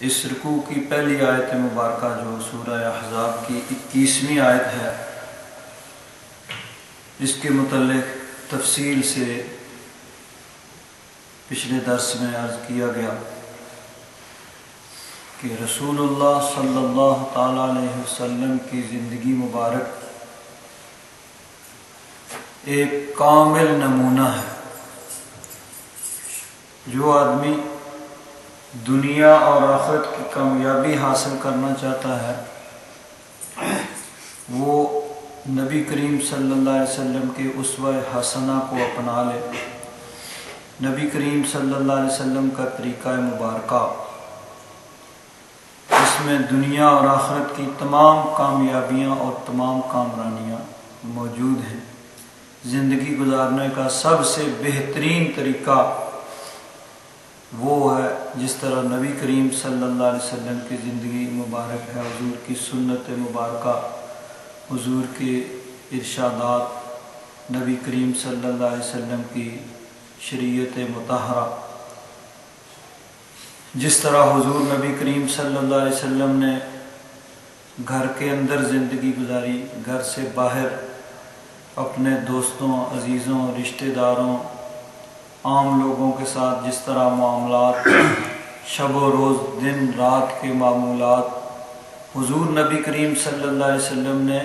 اس رکوع کی پہلی آیت مبارکہ جو سورہ احزاب کی 21ویں آیت ہے، اس کے متعلق تفصیل سے پچھلے درس میں عرض کیا گیا کہ رسول اللہ صلی اللہ تعالیٰ علیہ وسلم کی زندگی مبارک ایک کامل نمونہ ہے۔ جو آدمی دنیا اور آخرت کی کامیابی حاصل کرنا چاہتا ہے وہ نبی کریم صلی اللہ علیہ وسلم کے اسوہ حسنہ کو اپنا لے۔ نبی کریم صلی اللہ علیہ وسلم کا طریقہ مبارکہ، اس میں دنیا اور آخرت کی تمام کامیابیاں اور تمام کامرانیاں موجود ہیں۔ زندگی گزارنے کا سب سے بہترین طریقہ وہ ہے جس طرح نبی کریم صلی اللہ علیہ وسلم کی زندگی مبارک ہے، حضور کی سنت مبارکہ، حضور کے ارشادات، نبی کریم صلی اللہ علیہ وسلم کی شریعت مطہرہ۔ جس طرح حضور نبی کریم صلی اللہ علیہ وسلم نے گھر کے اندر زندگی گزاری، گھر سے باہر اپنے دوستوں، عزیزوں، رشتہ داروں، عام لوگوں کے ساتھ جس طرح معاملات، شب و روز، دن رات کے معمولات، حضور نبی کریم صلی اللہ علیہ وسلم نے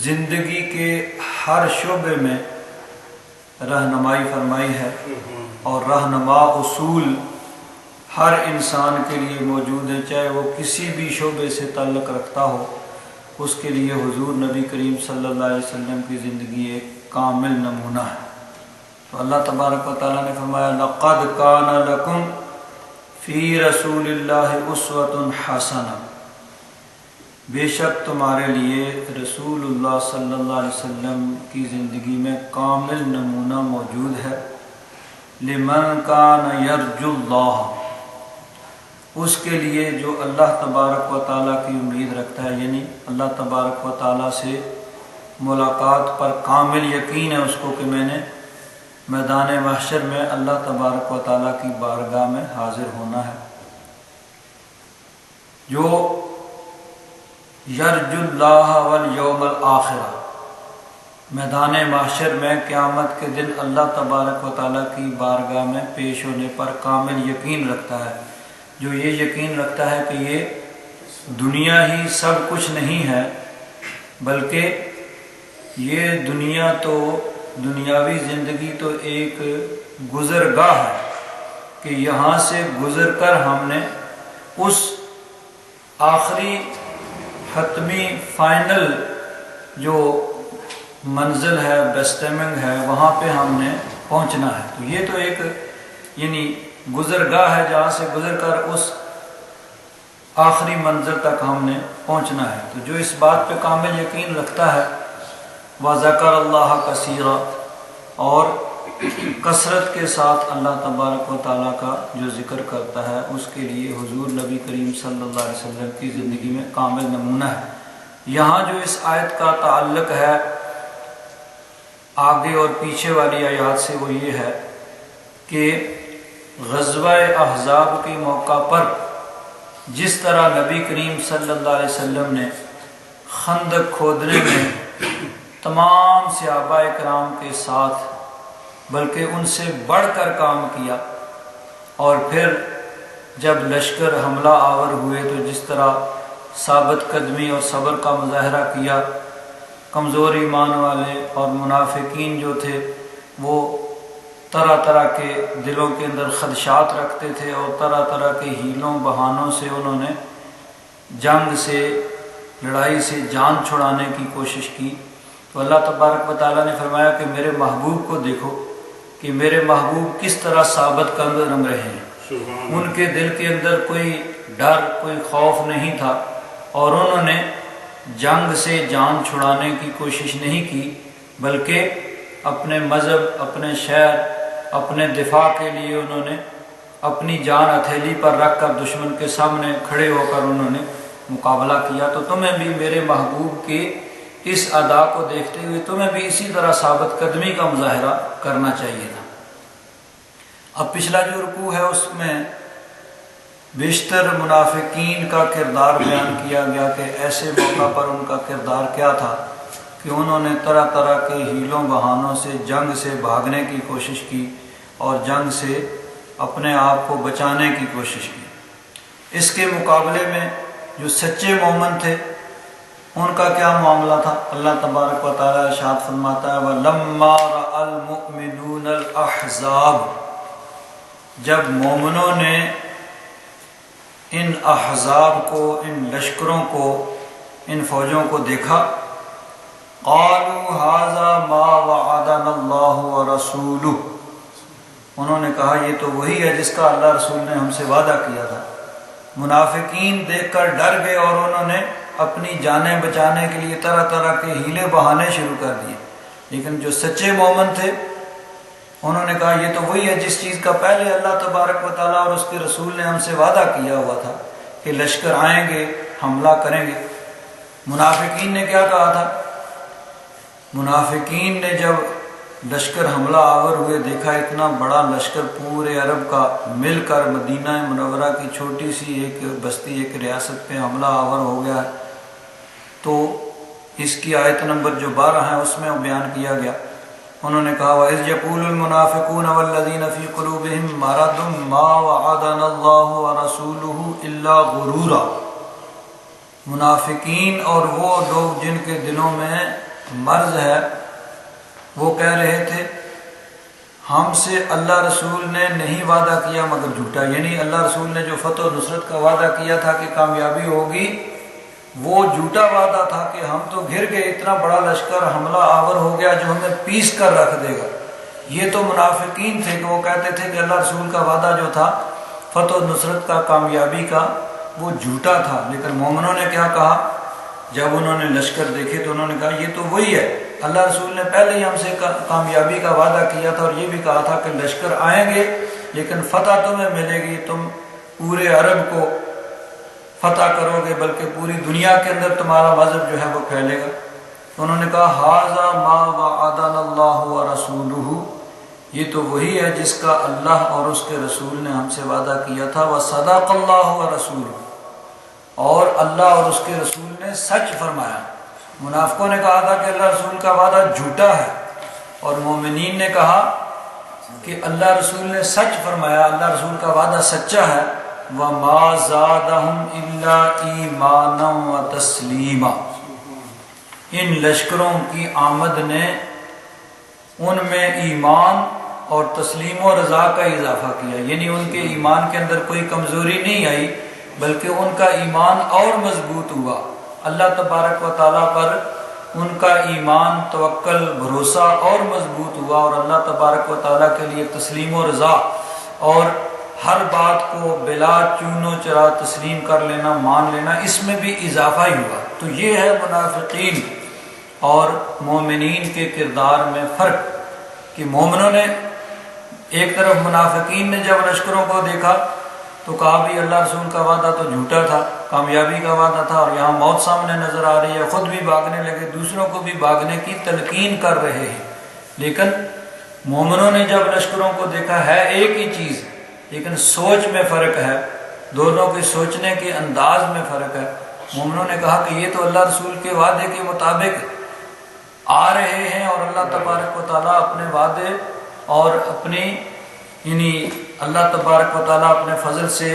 زندگی کے ہر شعبے میں رہنمائی فرمائی ہے، اور رہنما اصول ہر انسان کے لیے موجود ہیں، چاہے وہ کسی بھی شعبے سے تعلق رکھتا ہو، اس کے لیے حضور نبی کریم صلی اللہ علیہ وسلم کی زندگی ایک کامل نمونہ ہے۔ تو اللہ تبارک و تعالیٰ نے فرمایا لَقَدْ كَانَ لَكُمْ فِي رَسُولِ اللَّهِ أُسْوَةٌ حَسَنَةٌ، بے شک تمہارے لیے رسول اللہ صلی اللہ علیہ وسلم کی زندگی میں کامل نمونہ موجود ہے۔ لِمَنْ كَانَ يَرْجُو اللَّهَ، اس کے لیے جو اللہ تبارک و تعالیٰ کی امید رکھتا ہے، یعنی اللہ تبارک و تعالیٰ سے ملاقات پر کامل یقین ہے اس کو کہ میں نے میدان محشر میں اللہ تبارک و تعالیٰ کی بارگاہ میں حاضر ہونا ہے۔ جو یرجو اللہ والیوم الآخرہ، میدان محشر میں قیامت کے دن اللہ تبارک و تعالیٰ کی بارگاہ میں پیش ہونے پر کامل یقین رکھتا ہے، جو یہ یقین رکھتا ہے کہ یہ دنیا ہی سب کچھ نہیں ہے، بلکہ یہ دنیا تو دنیاوی زندگی تو ایک گزرگاہ ہے کہ یہاں سے گزر کر ہم نے اس آخری حتمی فائنل جو منزل ہے، بیسٹیمنگ ہے، وہاں پہ ہم نے پہنچنا ہے۔ تو یہ تو ایک یعنی گزرگاہ ہے جہاں سے گزر کر اس آخری منزل تک ہم نے پہنچنا ہے۔ تو جو اس بات پہ کامل یقین رکھتا ہے وَذَكَرَ اللَّهَ كَثِيرًا، اور کثرت کے ساتھ اللہ تبارک و تعالیٰ کا جو ذکر کرتا ہے، اس کے لیے حضور نبی کریم صلی اللہ علیہ وسلم کی زندگی میں کامل نمونہ ہے۔ یہاں جو اس آیت کا تعلق ہے آگے اور پیچھے والی آیات سے وہ یہ ہے کہ غزوہ احزاب کے موقع پر جس طرح نبی کریم صلی اللہ علیہ وسلم نے خندق کھودنے میں تمام صحابہ کرام کے ساتھ بلکہ ان سے بڑھ کر کام کیا، اور پھر جب لشکر حملہ آور ہوئے تو جس طرح ثابت قدمی اور صبر کا مظاہرہ کیا، کمزور ایمان والے اور منافقین جو تھے وہ طرح طرح کے دلوں کے اندر خدشات رکھتے تھے اور طرح طرح کے ہیلوں بہانوں سے انہوں نے جنگ سے، لڑائی سے جان چھڑانے کی کوشش کی۔ تو اللہ تبارک و تعالیٰ نے فرمایا کہ میرے محبوب کو دیکھو کہ میرے محبوب کس طرح ثابت قدم رہے ہیں، ان کے دل کے اندر کوئی ڈر، کوئی خوف نہیں تھا، اور انہوں نے جنگ سے جان چھڑانے کی کوشش نہیں کی، بلکہ اپنے مذہب، اپنے شہر، اپنے دفاع کے لیے انہوں نے اپنی جان ہتھیلی پر رکھ کر دشمن کے سامنے کھڑے ہو کر انہوں نے مقابلہ کیا۔ تو تمہیں بھی میرے محبوب کے اس ادا کو دیکھتے ہوئے تمہیں بھی اسی طرح ثابت قدمی کا مظاہرہ کرنا چاہیے تھا۔ اب پچھلا جو رکوع ہے اس میں بیشتر منافقین کا کردار بیان کیا گیا کہ ایسے موقع پر ان کا کردار کیا تھا کہ انہوں نے طرح طرح کے ہیلوں بہانوں سے جنگ سے بھاگنے کی کوشش کی اور جنگ سے اپنے آپ کو بچانے کی کوشش کی۔ اس کے مقابلے میں جو سچے مومن تھے ان کا کیا معاملہ تھا؟ اللہ تبارک و تعالیٰ ارشاد فرماتا ہے وَلَمَّا رَأَى الْمُؤْمِنُونَ الْأَحْزَابَ، جب مومنوں نے ان احزاب کو، ان لشکروں کو، ان فوجوں کو دیکھا، قالوا هذا ما وعدنا اللہ ورسولہ، انہوں نے کہا یہ تو وہی ہے جس کا اللہ رسول نے ہم سے وعدہ کیا تھا۔ منافقین دیکھ کر ڈر گئے اور انہوں نے اپنی جانیں بچانے کے لیے طرح طرح کے ہیلے بہانے شروع کر دیے، لیکن جو سچے مومن تھے انہوں نے کہا یہ تو وہی ہے جس چیز کا پہلے اللہ تبارک و تعالیٰ اور اس کے رسول نے ہم سے وعدہ کیا ہوا تھا کہ لشکر آئیں گے، حملہ کریں گے۔ منافقین نے کیا کہا تھا؟ منافقین نے جب لشکر حملہ آور ہوئے دیکھا، اتنا بڑا لشکر پورے عرب کا مل کر مدینہ منورہ کی چھوٹی سی ایک بستی، ایک ریاست پہ حملہ آور ہو گیا، تو اس کی آیت نمبر جو 12 ہے اس میں بیان کیا گیا، انہوں نے کہا وَإِذْ يَقُولُ الْمُنَافِقُونَ وَالَّذِينَ فِي قُلُوبِهِم مَّرَضٌ مَّا وَعَدَنَا اللَّهُ وَرَسُولُهُ إِلَّا غُرُورًا، منافقین اور وہ لوگ جن کے دلوں میں مرض ہے وہ کہہ رہے تھے ہم سے اللہ رسول نے نہیں وعدہ کیا مگر جھوٹا، یعنی اللہ رسول نے جو فتح و نصرت کا وعدہ کیا تھا کہ کامیابی ہوگی وہ جھوٹا وعدہ تھا کہ ہم تو گھر گئے، اتنا بڑا لشکر حملہ آور ہو گیا جو ہمیں پیس کر رکھ دے گا۔ یہ تو منافقین تھے کہ وہ کہتے تھے کہ اللہ رسول کا وعدہ جو تھا فتح و نصرت کا، کامیابی کا، وہ جھوٹا تھا۔ لیکن مومنوں نے کیا کہا؟ جب انہوں نے لشکر دیکھے تو انہوں نے کہا یہ تو وہی ہے، اللہ رسول نے پہلے ہی ہم سے کامیابی کا وعدہ کیا تھا اور یہ بھی کہا تھا کہ لشکر آئیں گے لیکن فتح تمہیں ملے گی، تم پورے عرب کو فتح کرو گے، بلکہ پوری دنیا کے اندر تمہارا مذہب جو ہے وہ پھیلے گا۔ انہوں نے کہا ھذا ما وعدنا اللہ ورسولہ، یہ تو وہی ہے جس کا اللہ اور اس کے رسول نے ہم سے وعدہ کیا تھا، وصدق اللہ ورسولہ، اور اللہ اور اس کے رسول نے سچ فرمایا۔ منافقوں نے کہا تھا کہ اللہ رسول کا وعدہ جھوٹا ہے، اور مومنین نے کہا کہ اللہ رسول نے سچ فرمایا، اللہ رسول کا وعدہ سچا ہے۔ وَمَا زَادَهُمْ إِلَّا إِيمَانًا وَتَسْلِيمًا، ان لشکروں کی آمد نے ان میں ایمان اور تسلیم و رضا کا اضافہ کیا، یعنی ان کے ایمان کے اندر کوئی کمزوری نہیں آئی بلکہ ان کا ایمان اور مضبوط ہوا، اللہ تبارک و تعالیٰ پر ان کا ایمان، توکل، بھروسہ اور مضبوط ہوا، اور اللہ تبارک و تعالیٰ کے لیے تسلیم و رضا اور ہر بات کو بلا چون و چرا تسلیم کر لینا، مان لینا، اس میں بھی اضافہ ہی ہوا۔ تو یہ ہے منافقین اور مومنین کے کردار میں فرق، کہ مومنوں نے ایک طرف، منافقین نے جب لشکروں کو دیکھا تو کہا بھی اللہ رسول کا وعدہ تو جھوٹا تھا، کامیابی کا وعدہ تھا، اور یہاں موت سامنے نظر آ رہی ہے، خود بھی بھاگنے لگے، دوسروں کو بھی بھاگنے کی تلقین کر رہے ہیں۔ لیکن مومنوں نے جب لشکروں کو دیکھا، ہے ایک ہی چیز لیکن سوچ میں فرق ہے، دونوں کے سوچنے کے انداز میں فرق ہے۔ مومنوں نے کہا کہ یہ تو اللہ رسول کے وعدے کے مطابق آ رہے ہیں، اور اللہ تبارک و تعالیٰ اپنے وعدے اور اپنی، یعنی اللہ تبارک و تعالیٰ اپنے فضل سے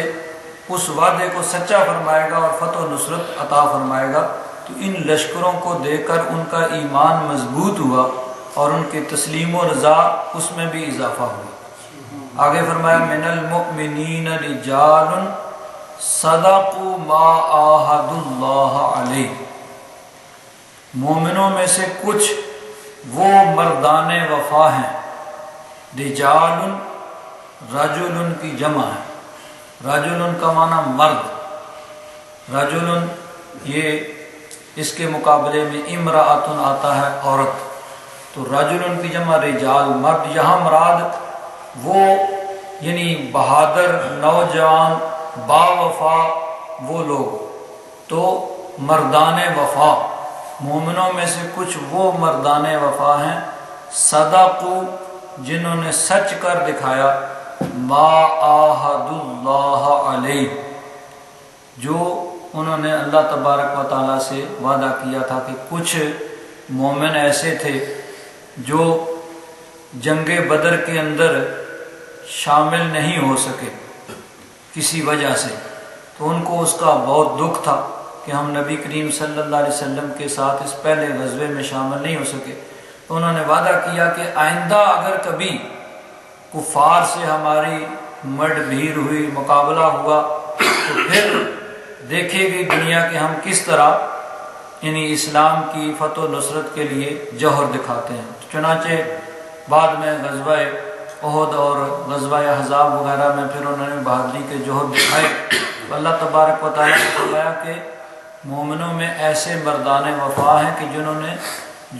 اس وعدے کو سچا فرمائے گا اور فتح و نصرت عطا فرمائے گا۔ تو ان لشکروں کو دیکھ کر ان کا ایمان مضبوط ہوا اور ان کی تسلیم و رضا اس میں بھی اضافہ ہوا۔ آگے فرمایا من المؤمنین رجال صدقوا ما عاہدوا اللہ علیہ، مومنوں میں سے کچھ وہ مردان وفا ہیں، رجال، رجل کی جمع ہے، رجل کا معنی مرد، رجل یہ اس کے مقابلے میں امرأۃ آتا ہے عورت، تو رجل کی جمع رجال، مرد، یہاں مراد وہ یعنی بہادر نوجوان با وفا وہ لوگ، تو مردان وفا، مومنوں میں سے کچھ وہ مردان وفا ہیں، صدقوا، جنہوں نے سچ کر دکھایا، ما عاہدوا اللہ علیہ، انہوں نے اللہ تبارک و تعالیٰ سے وعدہ کیا تھا کہ کچھ مومن ایسے تھے جو جنگ بدر کے اندر شامل نہیں ہو سکے کسی وجہ سے، تو ان کو اس کا بہت دکھ تھا کہ ہم نبی کریم صلی اللہ علیہ وسلم کے ساتھ اس پہلے غزوے میں شامل نہیں ہو سکے۔ تو انہوں نے وعدہ کیا کہ آئندہ اگر کبھی کفار سے ہماری مڈ بھیر ہوئی، مقابلہ ہوا، تو پھر دیکھے گی دنیا کہ ہم کس طرح یعنی اسلام کی فتح و نصرت کے لیے جوہر دکھاتے ہیں۔ چنانچہ بعد میں غزوہ احد اور غزوہ احزاب وغیرہ میں پھر انہوں نے بہادری کے جوہر دکھائے۔ تو اللہ تبارک و تعالیٰ نے فرمایا کہ مومنوں میں ایسے مردان وفا ہیں کہ جنہوں نے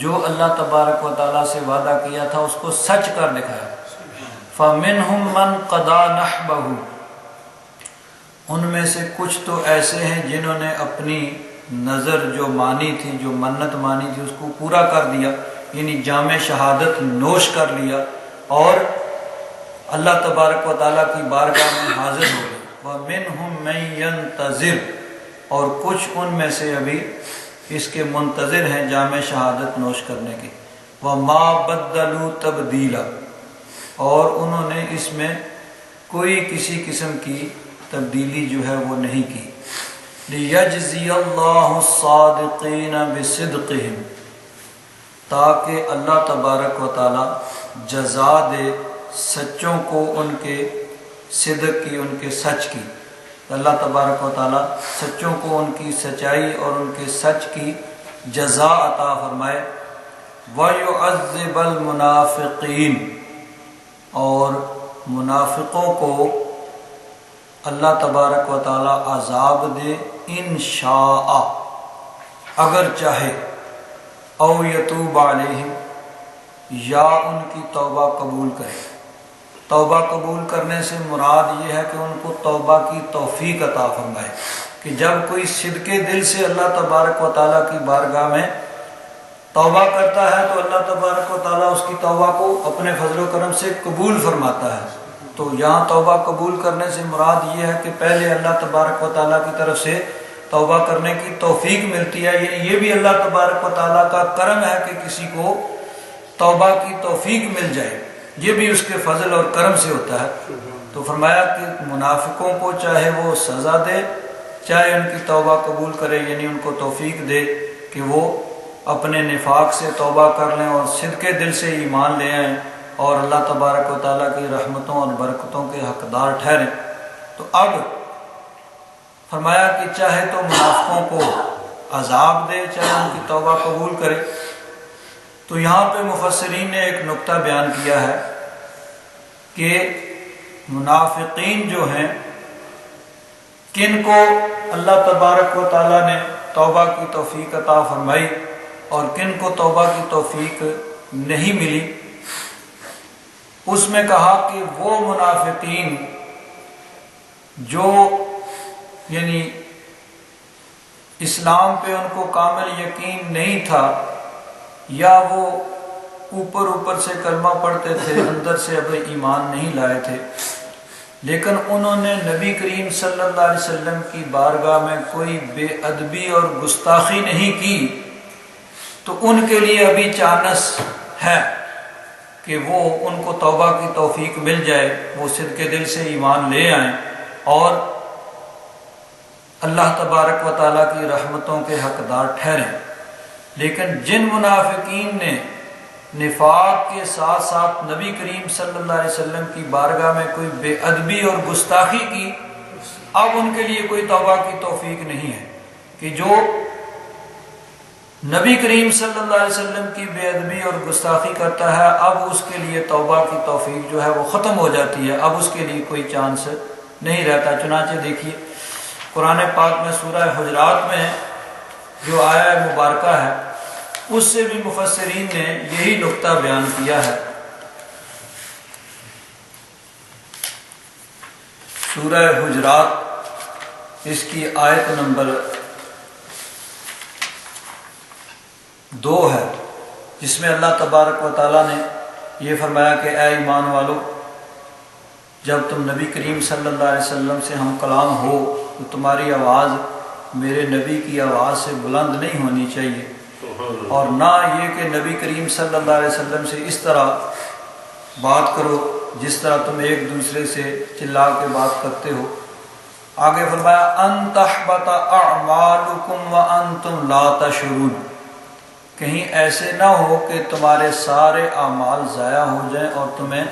جو اللہ تبارک و تعالیٰ سے وعدہ کیا تھا اس کو سچ کر دکھایا۔ فَمِنْهُمْ مَنْ قَضَى نَحْبَهُ، ان میں سے کچھ تو ایسے ہیں جنہوں نے اپنی نظر جو مانی تھی، جو منت مانی تھی، اس کو پورا کر دیا، یعنی جام شہادت نوش کر لیا اور اللہ تبارک و تعالیٰ کی بارگاہ میں حاضر ہو گئے۔ وَمِنْهُمْ مَنْ يَنْتَظِرُ، اور کچھ ان میں سے ابھی اس کے منتظر ہیں جام شہادت نوش کرنے کے۔ وَمَا بَدَّلُوا تَبْدِيلًا، اور انہوں نے اس میں کوئی کسی قسم کی تبدیلی جو ہے وہ نہیں کی۔ لِيَجْزِيَ اللَّهُ الصَّادِقِينَ بِصِدْقِهِمْ، تاکہ اللہ تبارک و تعالی جزا دے سچوں کو ان کے صدق کی، ان کے سچ کی۔ اللہ تبارک و تعالی سچوں کو ان کی سچائی اور ان کے سچ کی جزا عطا فرمائے۔ وَيُعَذِّبَ الْمُنَافِقِينَ، اور منافقوں کو اللہ تبارک و تعالی عذاب دے ان شاء، اگر چاہے، او یتوب علیہم، یا ان کی توبہ قبول کرے۔ توبہ قبول کرنے سے مراد یہ ہے کہ ان کو توبہ کی توفیق عطا فرمائے، کہ جب کوئی صدقے دل سے اللہ تبارک و تعالیٰ کی بارگاہ میں توبہ کرتا ہے تو اللہ تبارک و تعالیٰ اس کی توبہ کو اپنے فضل و کرم سے قبول فرماتا ہے۔ تو یہاں توبہ قبول کرنے سے مراد یہ ہے کہ پہلے اللہ تبارک و تعالیٰ کی طرف سے توبہ کرنے کی توفیق ملتی ہے، یعنی یہ بھی اللہ تبارک و تعالیٰ کا کرم ہے کہ کسی کو توبہ کی توفیق مل جائے، یہ بھی اس کے فضل اور کرم سے ہوتا ہے۔ تو فرمایا کہ منافقوں کو چاہے وہ سزا دے، چاہے ان کی توبہ قبول کرے، یعنی ان کو توفیق دے کہ وہ اپنے نفاق سے توبہ کر لیں اور صدقے دل سے ایمان لے آئیں اور اللہ تبارک و تعالیٰ کی رحمتوں اور برکتوں کے حقدار ٹھہریں۔ تو اب فرمایا کہ چاہے تو منافقوں کو عذاب دے، چاہے ان کی توبہ قبول کرے۔ تو یہاں پہ مفسرین نے ایک نقطہ بیان کیا ہے کہ منافقین جو ہیں کن کو اللہ تبارک و تعالیٰ نے توبہ کی توفیق عطا فرمائی اور کن کو توبہ کی توفیق نہیں ملی۔ اس میں کہا کہ وہ منافقین جو یعنی اسلام پہ ان کو کامل یقین نہیں تھا، یا وہ اوپر سے کلمہ پڑھتے تھے، اندر سے ابھی ایمان نہیں لائے تھے، لیکن انہوں نے نبی کریم صلی اللہ علیہ وسلم کی بارگاہ میں کوئی بے ادبی اور گستاخی نہیں کی، تو ان کے لیے ابھی چانس ہے کہ وہ ان کو توبہ کی توفیق مل جائے، وہ صدقے دل سے ایمان لے آئیں اور اللہ تبارک و تعالیٰ کی رحمتوں کے حقدار ٹھہریں۔ لیکن جن منافقین نے نفاق کے ساتھ ساتھ نبی کریم صلی اللہ علیہ وسلم کی بارگاہ میں کوئی بے ادبی اور گستاخی کی، اب ان کے لیے کوئی توبہ کی توفیق نہیں ہے، کہ جو نبی کریم صلی اللہ علیہ وسلم کی بے ادبی اور گستاخی کرتا ہے، اب اس کے لیے توبہ کی توفیق جو ہے وہ ختم ہو جاتی ہے، اب اس کے لیے کوئی چانس نہیں رہتا۔ چنانچہ دیکھیے قرآن پاک میں سورہ حجرات میں جو آیہ مبارکہ ہے اس سے بھی مفسرین نے یہی نقطہ بیان کیا ہے۔ سورہ حجرات اس کی آیت نمبر 2 ہے، جس میں اللہ تبارک و تعالیٰ نے یہ فرمایا کہ اے ایمان والو، جب تم نبی کریم صلی اللہ علیہ وسلم سے ہم کلام ہو تو تمہاری آواز میرے نبی کی آواز سے بلند نہیں ہونی چاہیے، اور نہ یہ کہ نبی کریم صلی اللہ علیہ وسلم سے اس طرح بات کرو جس طرح تم ایک دوسرے سے چلا کے بات کرتے ہو۔ آگے فرمایا ان تحبط اعمالکم وانتم لا تشعرون، کہیں ایسے نہ ہو کہ تمہارے سارے اعمال ضائع ہو جائیں اور تمہیں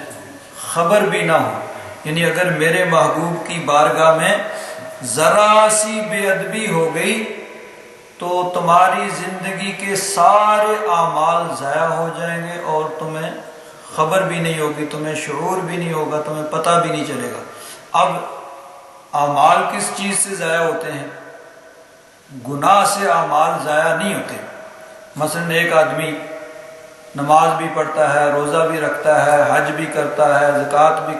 خبر بھی نہ ہو۔ یعنی اگر میرے محبوب کی بارگاہ میں ذرا سی بے ادبی ہو گئی تو تمہاری زندگی کے سارے اعمال ضائع ہو جائیں گے اور تمہیں خبر بھی نہیں ہوگی، تمہیں شعور بھی نہیں ہوگا، تمہیں پتہ بھی نہیں چلے گا۔ اب اعمال کس چیز سے ضائع ہوتے ہیں؟ گناہ سے اعمال ضائع نہیں ہوتے۔ مثلا ایک آدمی نماز بھی پڑھتا ہے، روزہ بھی رکھتا ہے، حج بھی کرتا ہے، زکوٰۃ بھی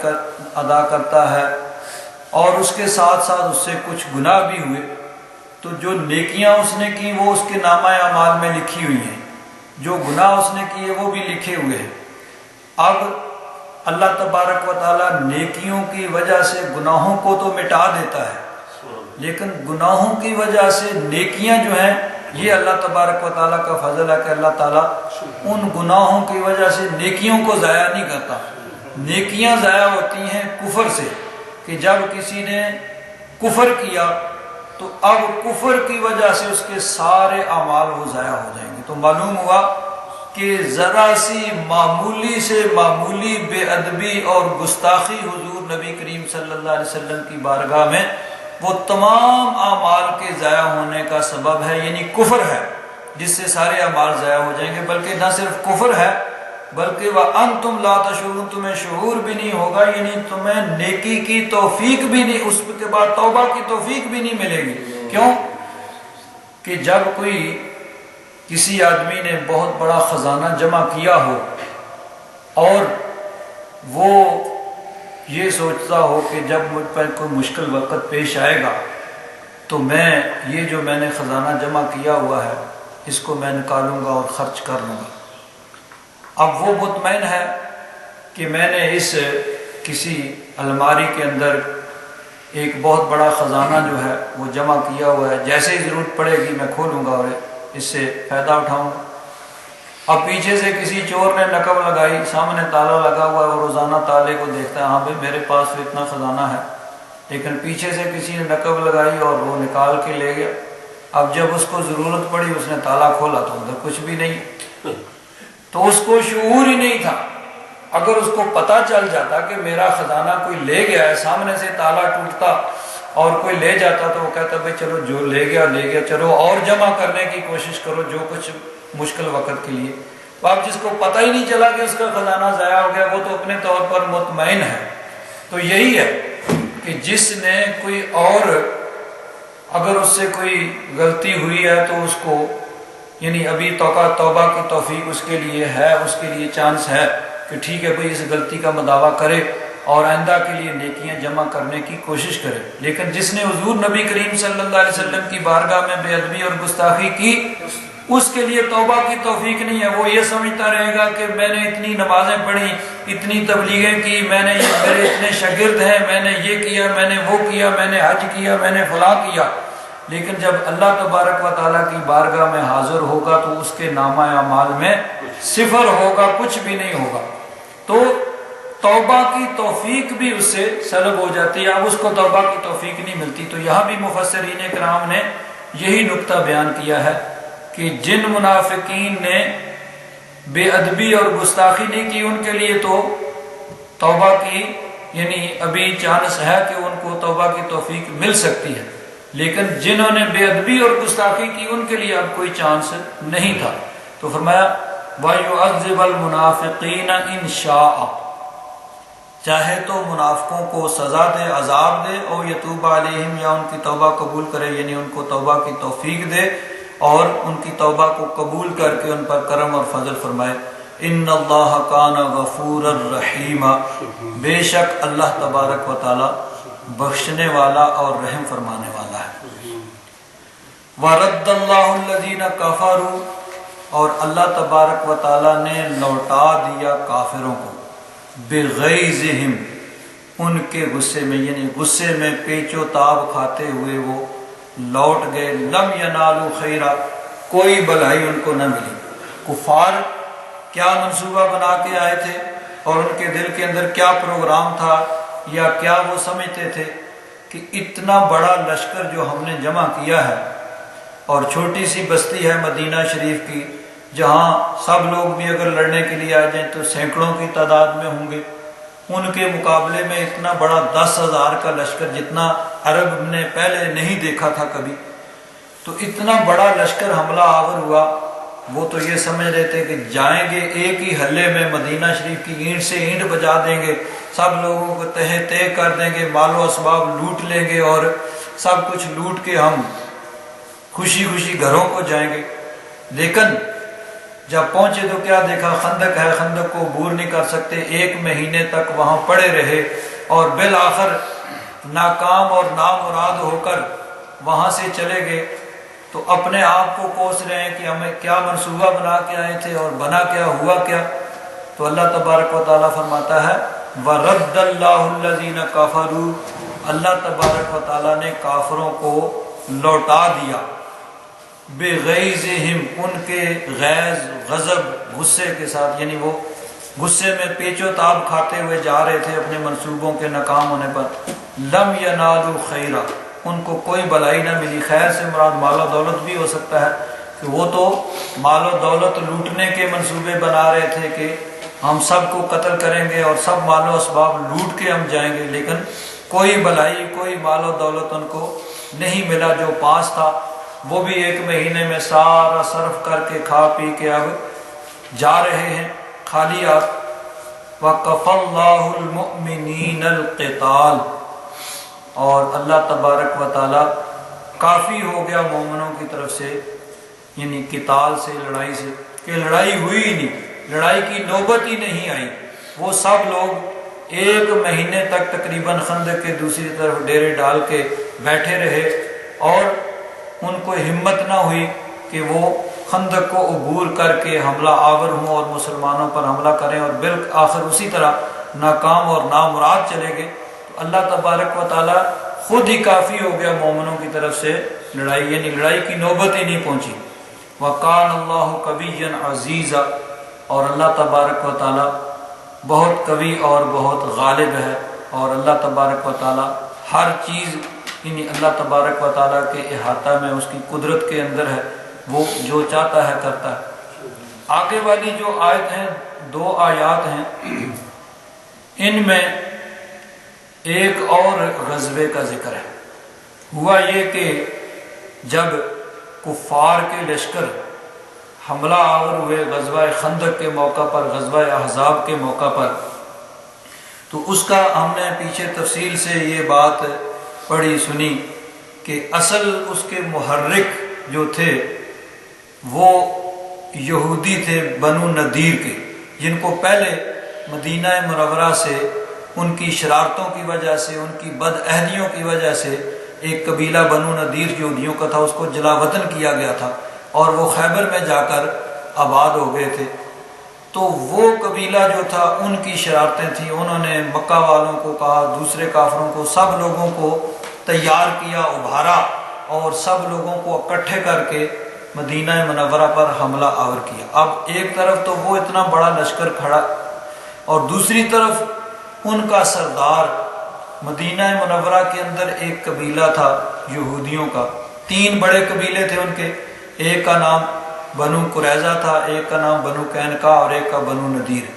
ادا کرتا ہے، اور اس کے ساتھ ساتھ اس سے کچھ گناہ بھی ہوئے، تو جو نیکیاں اس نے کی وہ اس کے نامہ اعمال میں لکھی ہوئی ہیں، جو گناہ اس نے کیے وہ بھی لکھے ہوئے ہیں۔ اب اللہ تبارک و تعالیٰ نیکیوں کی وجہ سے گناہوں کو تو مٹا دیتا ہے، لیکن گناہوں کی وجہ سے نیکیاں جو ہیں یہ اللہ تبارک و تعالیٰ کا فضل ہے کہ اللہ تعالیٰ ان گناہوں کی وجہ سے نیکیوں کو ضائع نہیں کرتا۔ نیکیاں ضائع ہوتی ہیں کفر سے، کہ جب کسی نے کفر کیا تو اب کفر کی وجہ سے اس کے سارے اعمال وہ ضائع ہو جائیں گے۔ تو معلوم ہوا کہ ذرا سی معمولی سے معمولی بے ادبی اور گستاخی حضور نبی کریم صلی اللہ علیہ وسلم کی بارگاہ میں وہ تمام اعمال کے ضائع ہونے کا سبب ہے، یعنی کفر ہے جس سے سارے اعمال ضائع ہو جائیں گے۔ بلکہ نہ صرف کفر ہے بلکہ وَأَنْتُمْ لَا تَشْعُرُونَ، تمہیں شعور بھی نہیں ہوگا، یعنی تمہیں نیکی کی توفیق بھی نہیں، اس کے بعد توبہ کی توفیق بھی نہیں ملے گی۔ کیوں کہ جب کوئی کسی آدمی نے بہت بڑا خزانہ جمع کیا ہو اور وہ یہ سوچتا ہو کہ جب مجھ پر کوئی مشکل وقت پیش آئے گا تو میں یہ جو میں نے خزانہ جمع کیا ہوا ہے اس کو میں نکالوں گا اور خرچ کر لوں گا۔ اب وہ مطمئن ہے کہ میں نے اس کسی الماری کے اندر ایک بہت بڑا خزانہ جو ہے وہ جمع کیا ہوا ہے، جیسے ہی ضرورت پڑے گی میں کھولوں گا اور اس سے فائدہ اٹھاؤں گا۔ اب پیچھے سے کسی چور نے نقب لگائی، سامنے تالا لگا ہوا ہے، وہ روزانہ تالے کو دیکھتا ہے، ہاں بھائی میرے پاس تو اتنا خزانہ ہے، لیکن پیچھے سے کسی نے نقب لگائی اور وہ نکال کے لے گیا۔ اب جب اس کو ضرورت پڑی اس نے تالا کھولا تو اندر کچھ بھی نہیں، تو اس کو شعور ہی نہیں تھا۔ اگر اس کو پتہ چل جاتا کہ میرا خزانہ کوئی لے گیا ہے، سامنے سے تالا ٹوٹتا اور کوئی لے جاتا تو وہ کہتا بھائی چلو جو لے گیا چلو اور جمع کرنے کی کوشش کرو جو کچھ مشکل وقت کے لیے۔ تو اب جس کو پتہ ہی نہیں چلا کہ اس کا خزانہ ضائع ہو گیا وہ تو اپنے طور پر مطمئن ہے۔ تو یہی ہے کہ جس نے کوئی اور اگر اس سے کوئی غلطی ہوئی ہے تو اس کو یعنی ابھی توبہ کی توفیق اس کے لیے ہے، اس کے لیے چانس ہے کہ ٹھیک ہے بھئی اس غلطی کا مداوع کرے اور آئندہ کے لیے نیکیاں جمع کرنے کی کوشش کرے۔ لیکن جس نے حضور نبی کریم صلی اللہ علیہ وسلم کی بارگاہ میں بے ادبی اور گستاخی کی اس کے لیے توبہ کی توفیق نہیں ہے۔ وہ یہ سمجھتا رہے گا کہ میں نے اتنی نمازیں پڑھی، اتنی تبلیغیں کی، میں نے میرے اتنے شاگرد ہیں، میں نے یہ کیا، میں نے وہ کیا، میں نے حج کیا، میں نے فلاں کیا، لیکن جب اللہ تبارک و تعالیٰ کی بارگاہ میں حاضر ہوگا تو اس کے نامہ اعمال میں صفر ہوگا، کچھ بھی نہیں ہوگا۔ تو توبہ کی توفیق بھی اس سے سلب ہو جاتی ہے، اب اس کو توبہ کی توفیق نہیں ملتی۔ تو یہاں بھی مفسرین کرام نے یہی نقطہ بیان کیا ہے کہ جن منافقین نے بے ادبی اور گستاخی نہیں کی ان کے لیے تو توبہ کی یعنی ابھی چانس ہے کہ ان کو توبہ کی توفیق مل سکتی ہے، لیکن جنہوں نے بے ادبی اور گستاخی کی ان کے لیے اب کوئی چانس نہیں تھا۔ تو فرمایا وَيُعَذِّبَ الْمُنَافِقِينَ إِنْ شَاءَ، چاہے تو منافقوں کو سزا دے، عذاب دے، او یتوب علیہم، یا ان کی توبہ قبول کرے یعنی ان کو توبہ کی توفیق دے اور ان کی توبہ کو قبول کر کے ان پر کرم اور فضل فرمائے۔ ان اللہ کان غفورا رحیما، بے شک اللہ تبارک و تعالی بخشنے والا اور رحم فرمانے والا ہے۔ وَرَدَّ اللَّهُ الَّذِينَ كَفَرُوا، اور اللہ تبارک و تعالی نے لوٹا دیا کافروں کو، بِغَيْظِهِمْ، ان کے غصے میں، یعنی غصے میں پیچ و تاب کھاتے ہوئے وہ لوٹ گئے، لم ینالوا خیرا، کوئی بھلائی ان کو نہ ملی۔ کفار کیا منصوبہ بنا کے آئے تھے اور ان کے دل کے اندر کیا پروگرام تھا، یا کیا وہ سمجھتے تھے کہ اتنا بڑا لشکر جو ہم نے جمع کیا ہے، اور چھوٹی سی بستی ہے مدینہ شریف کی جہاں سب لوگ بھی اگر لڑنے کے لیے آ جائیں تو سینکڑوں کی تعداد میں ہوں گے، ان کے مقابلے میں اتنا بڑا 10,000 کا لشکر جتنا عرب نے پہلے نہیں دیکھا تھا کبھی، تو اتنا بڑا لشکر حملہ آور ہوا۔ وہ تو یہ سمجھ رہے تھے کہ جائیں گے ایک ہی حلے میں مدینہ شریف کی اینٹ سے اینٹ بجا دیں گے، سب لوگوں کو تہہ تہ کر دیں گے، مال و اسباب لوٹ لیں گے اور سب کچھ لوٹ کے ہم خوشی خوشی گھروں کو جائیں گے۔ لیکن جب پہنچے تو کیا دیکھا، خندق ہے، خندق کو عبور نہیں کر سکتے، 1 مہینے تک وہاں پڑے رہے اور بالآخر ناکام اور نامراد ہو کر وہاں سے چلے گئے۔ تو اپنے آپ کو کوس رہے ہیں کہ ہمیں کیا منصوبہ بنا کے آئے تھے اور بنا کیا، ہوا کیا۔ تو اللہ تبارک و تعالیٰ فرماتا ہے وَرَدَّ اللَّهُ الَّذِينَ كَفَرُوا، اللہ تبارک و تعالیٰ نے کافروں کو لوٹا دیا، بِغَيْظِهِمْ، ان کے غیظ، غضب، غصے کے ساتھ، یعنی وہ غصے میں پیچ و تاب کھاتے ہوئے جا رہے تھے اپنے منصوبوں کے ناکام ہونے پر۔ لم ینالوا خیرا، ان کو کوئی بھلائی نہ ملی۔ خیر سے مراد مال و دولت بھی ہو سکتا ہے کہ وہ تو مال و دولت لوٹنے کے منصوبے بنا رہے تھے کہ ہم سب کو قتل کریں گے اور سب مال و اسباب لوٹ کے ہم جائیں گے، لیکن کوئی بھلائی، کوئی مال و دولت ان کو نہیں ملا۔ جو پاس تھا وہ بھی 1 مہینے میں سارا صرف کر کے کھا پی کے اب جا رہے ہیں خالی ہاتھ۔ وَكَفَى اللَّهُ الْمُؤْمِنِينَ الْقِتَالَ، اور اللہ تبارک و تعالیٰ کافی ہو گیا مومنوں کی طرف سے، یعنی قتال سے، لڑائی سے، کہ لڑائی ہوئی ہی نہیں، لڑائی کی نوبت ہی نہیں آئی۔ وہ سب لوگ 1 مہینے تک تقریباً خندق کے دوسری طرف ڈیرے ڈال کے بیٹھے رہے، اور ان کو ہمت نہ ہوئی کہ وہ خندق کو عبور کر کے حملہ آور ہوں اور مسلمانوں پر حملہ کریں، اور بالآخر اسی طرح ناکام اور نامراد چلے گئے۔ تو اللہ تبارک و تعالیٰ خود ہی کافی ہو گیا مومنوں کی طرف سے لڑائی، یعنی لڑائی کی نوبت ہی نہیں پہنچی۔ وَقَانَ اللَّهُ قَوِيًّا عَزِيزًا، اور اللہ تبارک و تعالیٰ بہت قوی اور بہت غالب ہے، اور اللہ تبارک و تعالیٰ ہر چیز، یعنی اللہ تبارک و تعالیٰ کے احاطہ میں، اس کی قدرت کے اندر ہے، وہ جو چاہتا ہے کرتا ہے۔ آگے والی جو آیت ہیں، 2 آیات ہیں، ان میں ایک اور غزوے کا ذکر ہے۔ ہوا یہ کہ جب کفار کے لشکر حملہ آور ہوئے غزوہ خندق کے موقع پر، غزوہ احزاب کے موقع پر، تو اس کا ہم نے پیچھے تفصیل سے یہ بات پڑھی سنی کہ اصل اس کے محرک جو تھے وہ یہودی تھے بنو نذیر کے، جن کو پہلے مدینہ منورہ سے ان کی شرارتوں کی وجہ سے، ان کی بد عہدیوں کی وجہ سے، ایک قبیلہ بنو نذیر یہودیوں کا تھا، اس کو جلا وطن کیا گیا تھا اور وہ خیبر میں جا کر آباد ہو گئے تھے۔ تو وہ قبیلہ جو تھا ان کی شرارتیں تھیں، انہوں نے مکہ والوں کو کہا، دوسرے کافروں کو، سب لوگوں کو تیار کیا، ابھارا، اور سب لوگوں کو اکٹھے کر کے مدینہ منورہ پر حملہ آور کیا۔ اب ایک طرف تو وہ اتنا بڑا لشکر کھڑا، اور دوسری طرف ان کا سردار، مدینہ منورہ کے اندر ایک قبیلہ تھا یہودیوں کا، 3 بڑے قبیلے تھے ان کے، ایک کا نام بنو قریظہ تھا، ایک کا نام بنو قینقاع اور ایک کا بنو نذیر۔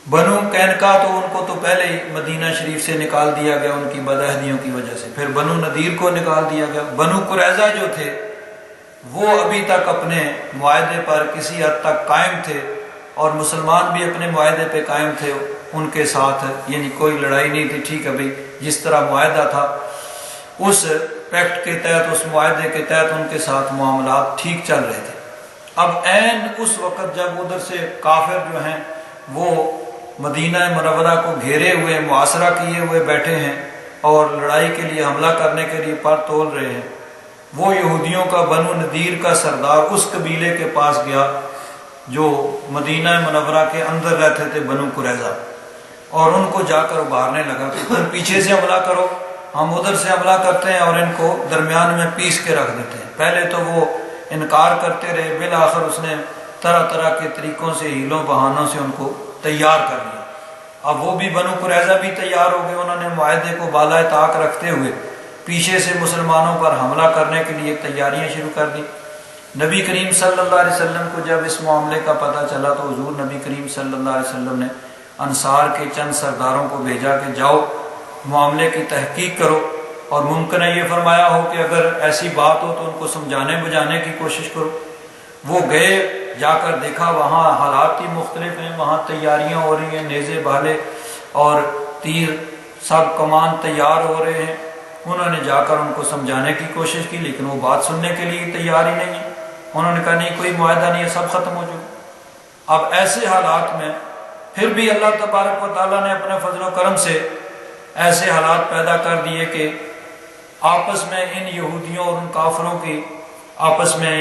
بنو قینقاع تو ان کو تو پہلے ہی مدینہ شریف سے نکال دیا گیا ان کی بدعہدیوں کی وجہ سے، پھر بنو نذیر کو نکال دیا گیا۔ بنو قریظہ جو تھے وہ ابھی تک اپنے معاہدے پر کسی حد تک قائم تھے، اور مسلمان بھی اپنے معاہدے پہ قائم تھے ان کے ساتھ، یعنی کوئی لڑائی نہیں تھی، ٹھیک ہے بھائی، جس طرح معاہدہ تھا اس پیکٹ کے تحت، اس معاہدے کے تحت ان کے ساتھ معاملات ٹھیک چل رہے تھے۔ اب عین اس وقت جب ادھر سے کافر جو ہیں وہ مدینہ منورہ کو گھیرے ہوئے، محاصرہ کیے ہوئے بیٹھے ہیں اور لڑائی کے لیے، حملہ کرنے کے لیے پر تول رہے ہیں، وہ یہودیوں کا بنو نذیر کا سردار اس قبیلے کے پاس گیا جو مدینہ منورہ کے اندر رہتے تھے، بنو قریظہ، اور ان کو جا کر ابھارنے لگا کہ تم پیچھے سے حملہ کرو ہم ادھر سے حملہ کرتے ہیں اور ان کو درمیان میں پیس کے رکھ دیتے ہیں۔ پہلے تو وہ انکار کرتے رہے، بالآخر اس نے طرح طرح کے طریقوں سے، ہیلوں بہانوں سے ان کو تیار کر لیا۔ اب وہ بھی بنو قریظہ بھی تیار ہو گئے، انہوں نے معاہدے کو بالائے طاق رکھتے ہوئے پیچھے سے مسلمانوں پر حملہ کرنے کے لیے تیاریاں شروع کر دی۔ نبی کریم صلی اللہ علیہ وسلم کو جب اس معاملے کا پتہ چلا تو حضور نبی کریم صلی اللہ علیہ وسلم نے انصار کے چند سرداروں کو بھیجا کہ جاؤ معاملے کی تحقیق کرو، اور ممکن ہے یہ فرمایا ہو کہ اگر ایسی بات ہو تو ان کو سمجھانے بجھانے کی کوشش کرو۔ وہ گئے، جا کر دیکھا وہاں حالات ہی مختلف ہیں، وہاں تیاریاں ہو رہی ہیں، نیزے بھالے اور تیر سب کمان تیار ہو رہے ہیں۔ انہوں نے جا کر ان کو سمجھانے کی کوشش کی، لیکن وہ بات سننے کے لیے تیار ہی نہیں ہے۔ انہوں نے کہا نہیں، کوئی معاہدہ نہیں ہے، سب ختم ہو چکا۔ اب ایسے حالات میں پھر بھی اللہ تبارک و تعالیٰ نے اپنے فضل و کرم سے ایسے حالات پیدا کر دیے کہ آپس میں ان یہودیوں اور ان کافروں کی آپس میں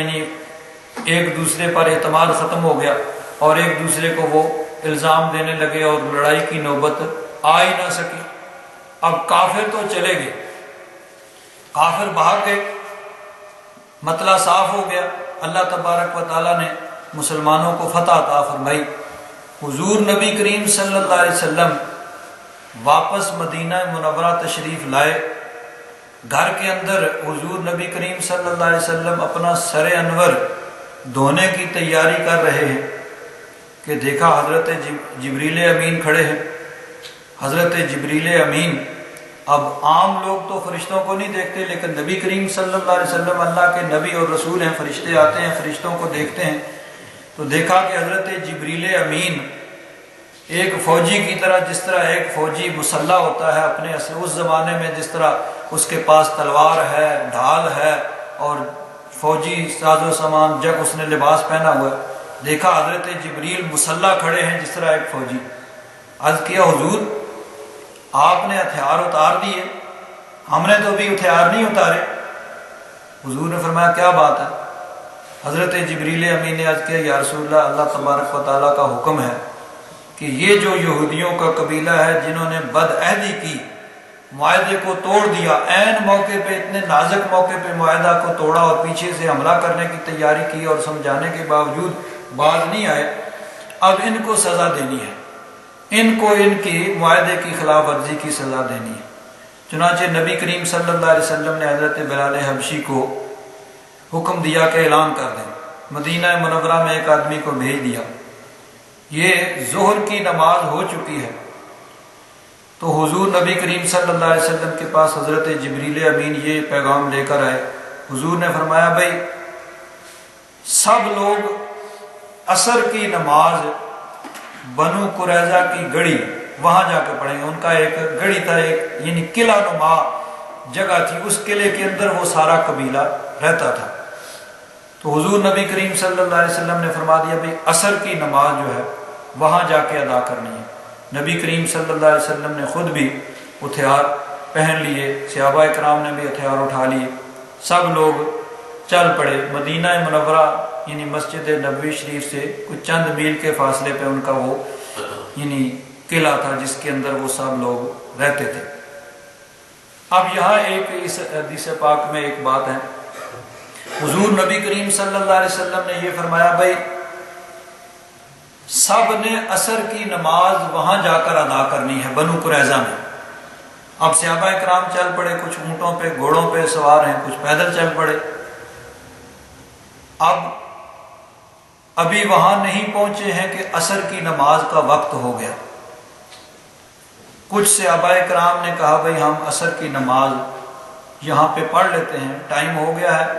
ایک دوسرے پر اعتماد ختم ہو گیا، اور ایک دوسرے کو وہ الزام دینے لگے، اور لڑائی کی نوبت آ ہی نہ سکی۔ اب کافر تو چلے گئے، کافر بھاگ گئے، مطلع صاف ہو گیا۔ اللہ تبارک و تعالیٰ نے مسلمانوں کو فتح عطا فرمائی۔ حضور نبی کریم صلی اللہ علیہ وسلم واپس مدینہ منورہ تشریف لائے۔ گھر کے اندر حضور نبی کریم صلی اللہ علیہ وسلم اپنا سر انور دھونے کی تیاری کر رہے ہیں کہ دیکھا حضرت جبریل امین کھڑے ہیں۔ حضرت جبریل امین، اب عام لوگ تو فرشتوں کو نہیں دیکھتے، لیکن نبی کریم صلی اللہ علیہ وسلم اللہ کے نبی اور رسول ہیں، فرشتے آتے ہیں فرشتوں کو دیکھتے ہیں، تو دیکھا کہ حضرت جبریل امین ایک فوجی کی طرح، جس طرح ایک فوجی مسلح ہوتا ہے اپنے اس زمانے میں، جس طرح اس کے پاس تلوار ہے، ڈھال ہے اور فوجی ساز و سامان، جب اس نے لباس پہنا ہوا ہے، دیکھا حضرت جبریل مسلح کھڑے ہیں جس طرح ایک فوجی۔ عرض کیا حضور آپ نے ہتھیار اتار دیے، ہم نے تو ابھی ہتھیار نہیں اتارے۔ حضور نے فرمایا کیا بات ہے؟ حضرت جبریل امین نے عرض کیا یا رسول اللہ، اللہ تبارک و تعالیٰ کا حکم ہے کہ یہ جو یہودیوں کا قبیلہ ہے جنہوں نے بد عہدی کی، معاہدے کو توڑ دیا، عین موقع پہ، اتنے نازک موقع پہ معاہدہ کو توڑا اور پیچھے سے حملہ کرنے کی تیاری کی، اور سمجھانے کے باوجود باز نہیں آئے، اب ان کو سزا دینی ہے، ان کو ان کی معاہدے کی خلاف ورزی کی سزا دینی ہے۔ چنانچہ نبی کریم صلی اللہ علیہ وسلم نے حضرت بلال حبشی کو حکم دیا کہ اعلان کر دیں۔ مدینہ منورہ میں ایک آدمی کو بھیج دیا، یہ ظہر کی نماز ہو چکی ہے، تو حضور نبی کریم صلی اللہ علیہ وسلم کے پاس حضرت جبریل امین یہ پیغام لے کر آئے۔ حضور نے فرمایا بھائی سب لوگ عصر کی نماز بنو قریظہ کی گڑی وہاں جا کے پڑھیں گے۔ ان کا ایک گڑی تھا، ایک یعنی قلعہ نما جگہ تھی، اس قلعے کے اندر وہ سارا قبیلہ رہتا تھا۔ تو حضور نبی کریم صلی اللہ علیہ وسلم نے فرما دیا بھائی عصر کی نماز جو ہے وہاں جا کے ادا کرنی ہے۔ نبی کریم صلی اللہ علیہ وسلم نے خود بھی ہتھیار پہن لیے، صحابہ کرام نے بھی ہتھیار اٹھا لیے، سب لوگ چل پڑے۔ مدینہ منورہ یعنی مسجد نبوی شریف سے کچھ چند میل کے فاصلے پہ ان کا وہ یعنی قلعہ تھا جس کے اندر وہ سب لوگ رہتے تھے۔ اب یہاں ایک اس حدیث پاک میں ایک بات ہے، حضور نبی کریم صلی اللہ علیہ وسلم نے یہ فرمایا بھائی سب نے عصر کی نماز وہاں جا کر ادا کرنی ہے بنو قریظہ میں۔ اب صحابہ کرام چل پڑے، کچھ اونٹوں پہ گھوڑوں پہ سوار ہیں، کچھ پیدل چل پڑے۔ اب ابھی وہاں نہیں پہنچے ہیں کہ عصر کی نماز کا وقت ہو گیا۔ کچھ صحابہ کرام نے کہا بھائی ہم عصر کی نماز یہاں پہ پڑھ لیتے ہیں، ٹائم ہو گیا ہے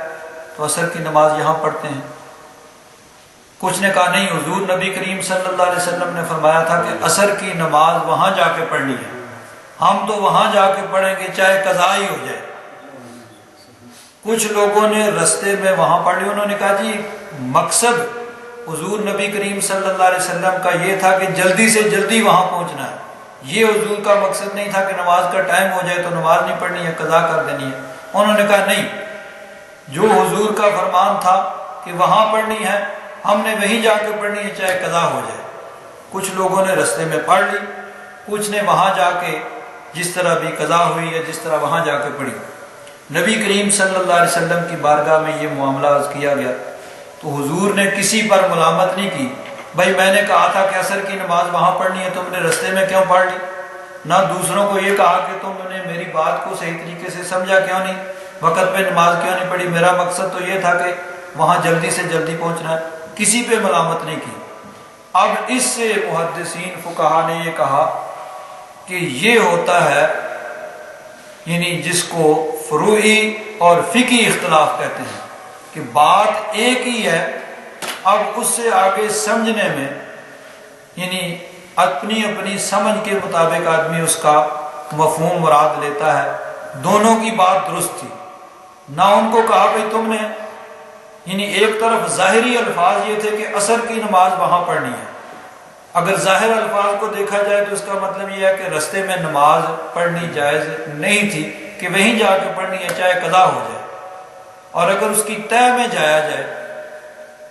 تو عصر کی نماز یہاں پڑھتے ہیں۔ کچھ نے کہا نہیں، حضور نبی کریم صلی اللہ علیہ وسلم نے فرمایا تھا کہ عصر کی نماز وہاں جا کے پڑھنی ہے، ہم تو وہاں جا کے پڑھیں گے چاہے قضا ہی ہو جائے۔ کچھ لوگوں نے رستے میں وہاں پڑھ لی۔ انہوں نے کہا جی مقصد حضور نبی کریم صلی اللہ علیہ وسلم کا یہ تھا کہ جلدی سے جلدی وہاں پہنچنا ہے، یہ حضور کا مقصد نہیں تھا کہ نماز کا ٹائم ہو جائے تو نماز نہیں پڑھنی ہے، قضا کر دینی ہے۔ انہوں نے کہا نہیں، جو حضور کا فرمان تھا کہ وہاں پڑھنی ہے ہم نے وہیں جا کے پڑھنی ہے چاہے قضا ہو جائے۔ کچھ لوگوں نے رستے میں پڑھ لی، کچھ نے وہاں جا کے جس طرح بھی قضا ہوئی یا جس طرح وہاں جا کے پڑھی۔ نبی کریم صلی اللہ علیہ وسلم کی بارگاہ میں یہ معاملہ عرض کیا گیا تو حضور نے کسی پر ملامت نہیں کی، بھائی میں نے کہا تھا کہ عصر کی نماز وہاں پڑھنی ہے، تم نے رستے میں کیوں پڑھ لی؟ نہ دوسروں کو یہ کہا کہ تم نے میری بات کو صحیح طریقے سے سمجھا کیوں نہیں، وقت پہ نماز کیوں نہیں پڑھی، میرا مقصد تو یہ تھا کہ وہاں جلدی سے جلدی پہنچنا ہے، کسی پہ ملامت نہیں کی۔ اب اس سے محدثین فقہا نے یہ کہا کہ یہ ہوتا ہے یعنی جس کو فروعی اور فقہی اختلاف کہتے ہیں کہ بات ایک ہی ہے، اب اس سے آگے سمجھنے میں یعنی اپنی اپنی سمجھ کے مطابق آدمی اس کا مفہوم مراد لیتا ہے۔ دونوں کی بات درست تھی، نہ ان کو کہا بھائی تم نے یعنی ایک طرف ظاہری الفاظ یہ تھے کہ عصر کی نماز وہاں پڑھنی ہے، اگر ظاہر الفاظ کو دیکھا جائے تو اس کا مطلب یہ ہے کہ رستے میں نماز پڑھنی جائز نہیں تھی کہ وہیں جا کے پڑھنی ہے چاہے قضا ہو جائے، اور اگر اس کی طے میں جایا جائے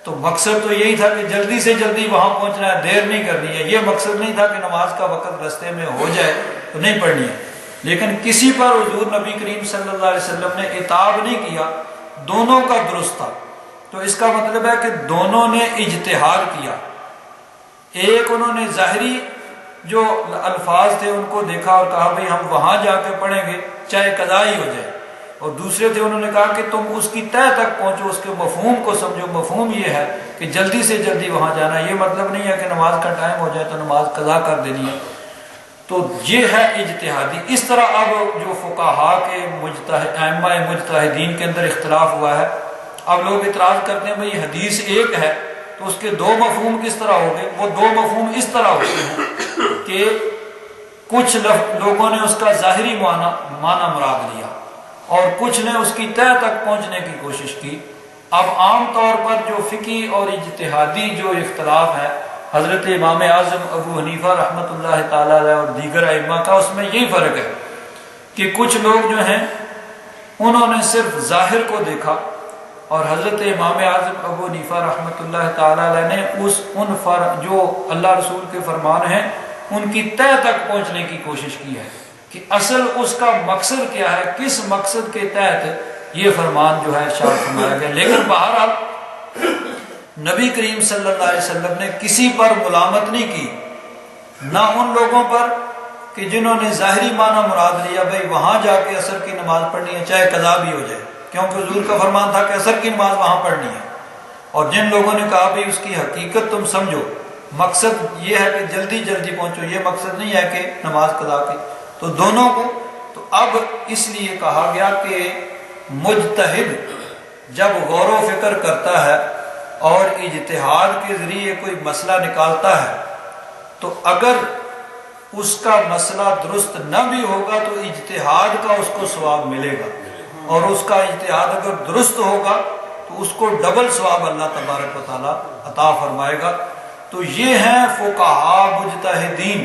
تو مقصد تو یہی تھا کہ جلدی سے جلدی وہاں پہنچنا ہے، دیر نہیں کرنی ہے، یہ مقصد نہیں تھا کہ نماز کا وقت رستے میں ہو جائے تو نہیں پڑھنی ہے۔ لیکن کسی پر حضور نبی کریم صلی اللہ علیہ وسلم نے عتاب نہیں کیا، دونوں کا درست تھا، تو اس کا مطلب ہے کہ دونوں نے اجتہاد کیا۔ ایک انہوں نے ظاہری جو الفاظ تھے ان کو دیکھا اور کہا بھئی ہم وہاں جا کے پڑھیں گے چاہے قضا ہی ہو جائے، اور دوسرے تھے انہوں نے کہا کہ تم اس کی طے تک پہنچو، اس کے مفہوم کو سمجھو، مفہوم یہ ہے کہ جلدی سے جلدی وہاں جانا، یہ مطلب نہیں ہے کہ نماز کا ٹائم ہو جائے تو نماز قضا کر دینی ہے۔ تو یہ ہے اجتہادی۔ اس طرح اب جو فقہا کے ائمہ مجتہدین کے اندر اختلاف ہوا ہے، اب لوگ اعتراض کرتے ہیں بھئی حدیث ایک ہے تو اس کے دو مفہوم کس طرح ہو گئے؟ وہ دو مفہوم اس طرح ہوتے ہیں کہ کچھ لوگوں نے اس کا ظاہری معنی مراد لیا اور کچھ نے اس کی طے تک پہنچنے کی کوشش کی۔ اب عام طور پر جو فقہی اور اجتہادی جو اختلاف ہے حضرت امام اعظم ابو حنیفہ رحمۃ اللہ تعالی علیہ اور دیگر ائمہ کا، اس میں یہی فرق ہے کہ کچھ لوگ جو ہیں انہوں نے صرف ظاہر کو دیکھا، اور حضرت امام اعظم ابو حنیفہ رحمۃ اللہ تعالی علیہ نے جو اللہ رسول کے فرمان ہیں ان کی طے تک پہنچنے کی کوشش کی ہے کہ اصل اس کا مقصد کیا ہے، کس مقصد کے تحت یہ فرمان جو ہے ارشاد فرمایا گیا۔ لیکن بہرحال نبی کریم صلی اللہ علیہ وسلم نے کسی پر ملامت نہیں کی، نہ ان لوگوں پر کہ جنہوں نے ظاہری معنی مراد لیا بھئی وہاں جا کے عصر کی نماز پڑھنی ہے چاہے قضا بھی ہو جائے، کیونکہ حضور کا فرمان تھا کہ عصر کی نماز وہاں پڑھنی ہے، اور جن لوگوں نے کہا بھئی اس کی حقیقت تم سمجھو، مقصد یہ ہے کہ جلدی جلدی پہنچو، یہ مقصد نہیں ہے کہ نماز قضا کی، تو دونوں کو تو اب اس لیے کہا گیا کہ مجتہد جب غور و فکر کرتا ہے اور اجتہاد کے ذریعے کوئی مسئلہ نکالتا ہے تو اگر اس کا مسئلہ درست نہ بھی ہوگا تو اجتہاد کا اس کو ثواب ملے گا، اور اس کا اجتہاد اگر درست ہوگا تو اس کو ڈبل ثواب اللہ تبارک و تعالیٰ عطا فرمائے گا۔ تو یہ ہیں فقہا مجتہدین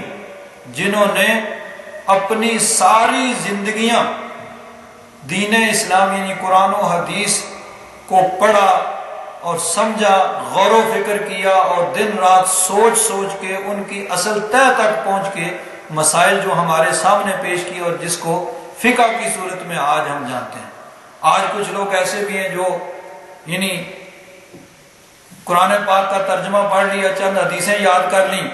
جنہوں نے اپنی ساری زندگیاں دین اسلام یعنی قرآن و حدیث کو پڑھا اور سمجھا، غور و فکر کیا، اور دن رات سوچ سوچ کے ان کی اصل طے تک پہنچ کے مسائل جو ہمارے سامنے پیش کیے اور جس کو فقہ کی صورت میں آج ہم جانتے ہیں۔ آج کچھ لوگ ایسے بھی ہیں جو یعنی قرآن پاک کا ترجمہ پڑھ لیا، چند حدیثیں یاد کر لیں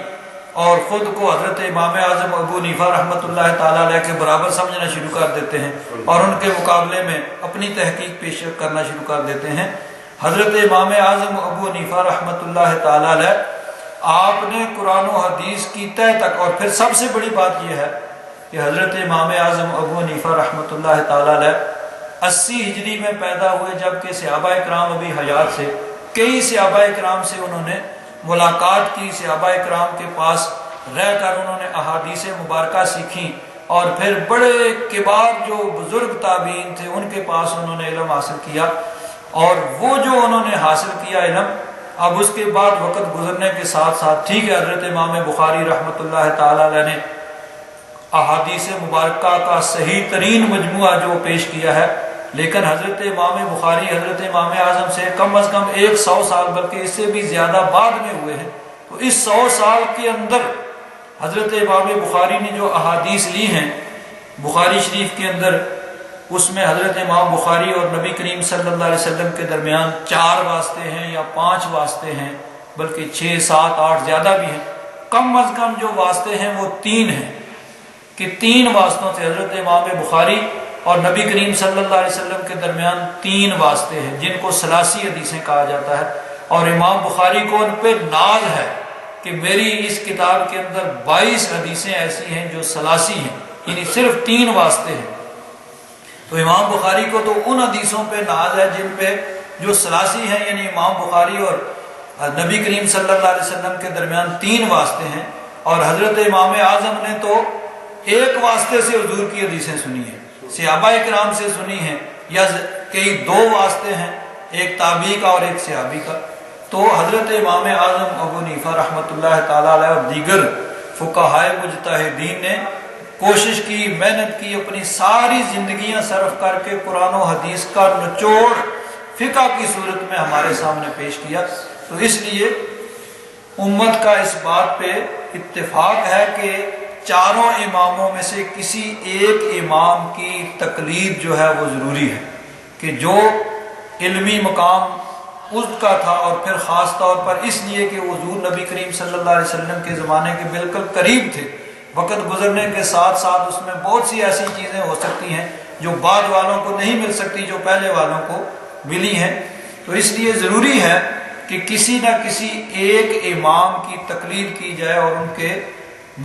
اور خود کو حضرت امام اعظم ابو حنیفہ رحمۃ اللہ تعالیٰ علیہ کے برابر سمجھنا شروع کر دیتے ہیں اور ان کے مقابلے میں اپنی تحقیق پیش کرنا شروع کر دیتے ہیں۔ حضرت امام اعظم ابو حنیفہ رحمۃ اللہ تعالیٰ علیہ آپ نے قرآن و حدیث کی طے تک، اور پھر سب سے بڑی بات یہ ہے کہ حضرت امام اعظم ابو حنیفہ رحمۃ اللہ تعالیٰ علیہ 80 ہجری میں پیدا ہوئے، جبکہ صحابہ کرام ابھی حیات سے، کئی صحابہ کرام سے انہوں نے ملاقات کی، صحابہ کرام کے پاس رہ کر انہوں نے احادیث مبارکہ سیکھیں، اور پھر بڑے کبار جو بزرگ تابعین تھے ان کے پاس انہوں نے علم حاصل کیا، اور وہ جو انہوں نے حاصل کیا علم، اب اس کے بعد وقت گزرنے کے ساتھ ساتھ ٹھیک ہے حضرت امام بخاری رحمۃ اللہ تعالی علیہ نے احادیث مبارکہ کا صحیح ترین مجموعہ جو پیش کیا ہے، لیکن حضرت امام بخاری حضرت امام اعظم سے کم از کم 100 سال بلکہ اس سے بھی زیادہ بعد میں ہوئے ہیں۔ تو اس 100 سال کے اندر حضرت امام بخاری نے جو احادیث لی ہیں بخاری شریف کے اندر اس میں حضرت امام بخاری اور نبی کریم صلی اللہ علیہ وسلم کے درمیان 4 واسطے ہیں یا 5 واسطے ہیں، بلکہ 6 7 8 زیادہ بھی ہیں، کم از کم جو واسطے ہیں وہ 3 ہیں، کہ 3 واسطوں سے حضرت امام بخاری اور نبی کریم صلی اللہ علیہ وسلم کے درمیان 3 واسطے ہیں جن کو ثلاثی حدیثیں کہا جاتا ہے، اور امام بخاری کو ان پہ ناز ہے کہ میری اس کتاب کے اندر 22 حدیثیں ایسی ہیں جو ثلاثی ہیں، یعنی صرف 3 واسطے ہیں۔ تو امام بخاری کو تو ان حدیثوں پہ ناز ہے جن پہ جو ثلاثی ہیں، یعنی امام بخاری اور نبی کریم صلی اللہ علیہ وسلم کے درمیان 3 واسطے ہیں، اور حضرت امام اعظم نے تو 1 واسطے سے حضور کی حدیثیں سنی ہیں، صحابہ کرام سے سنی ہیں، یا کئی 2 واسطے ہیں، ایک تابعی کا اور ایک صحابی کا۔ تو حضرت امام اعظم ابو حنیفہ رحمۃ اللہ تعالیٰ علیہ اور دیگر فقہائے مجتہدین نے کوشش کی، محنت کی، اپنی ساری زندگیاں صرف کر کے قرآن و حدیث کا نچوڑ فقہ کی صورت میں ہمارے سامنے پیش کیا۔ تو اس لیے امت کا اس بات پہ اتفاق ہے کہ 4 اماموں میں سے کسی ایک امام کی تقلید جو ہے وہ ضروری ہے، کہ جو علمی مقام اس کا تھا، اور پھر خاص طور پر اس لیے کہ حضور نبی کریم صلی اللہ علیہ وسلم کے زمانے کے بالکل قریب تھے، وقت گزرنے کے ساتھ ساتھ اس میں بہت سی ایسی چیزیں ہو سکتی ہیں جو بعد والوں کو نہیں مل سکتی، جو پہلے والوں کو ملی ہیں۔ تو اس لیے ضروری ہے کہ کسی نہ کسی ایک امام کی تقلید کی جائے، اور ان کے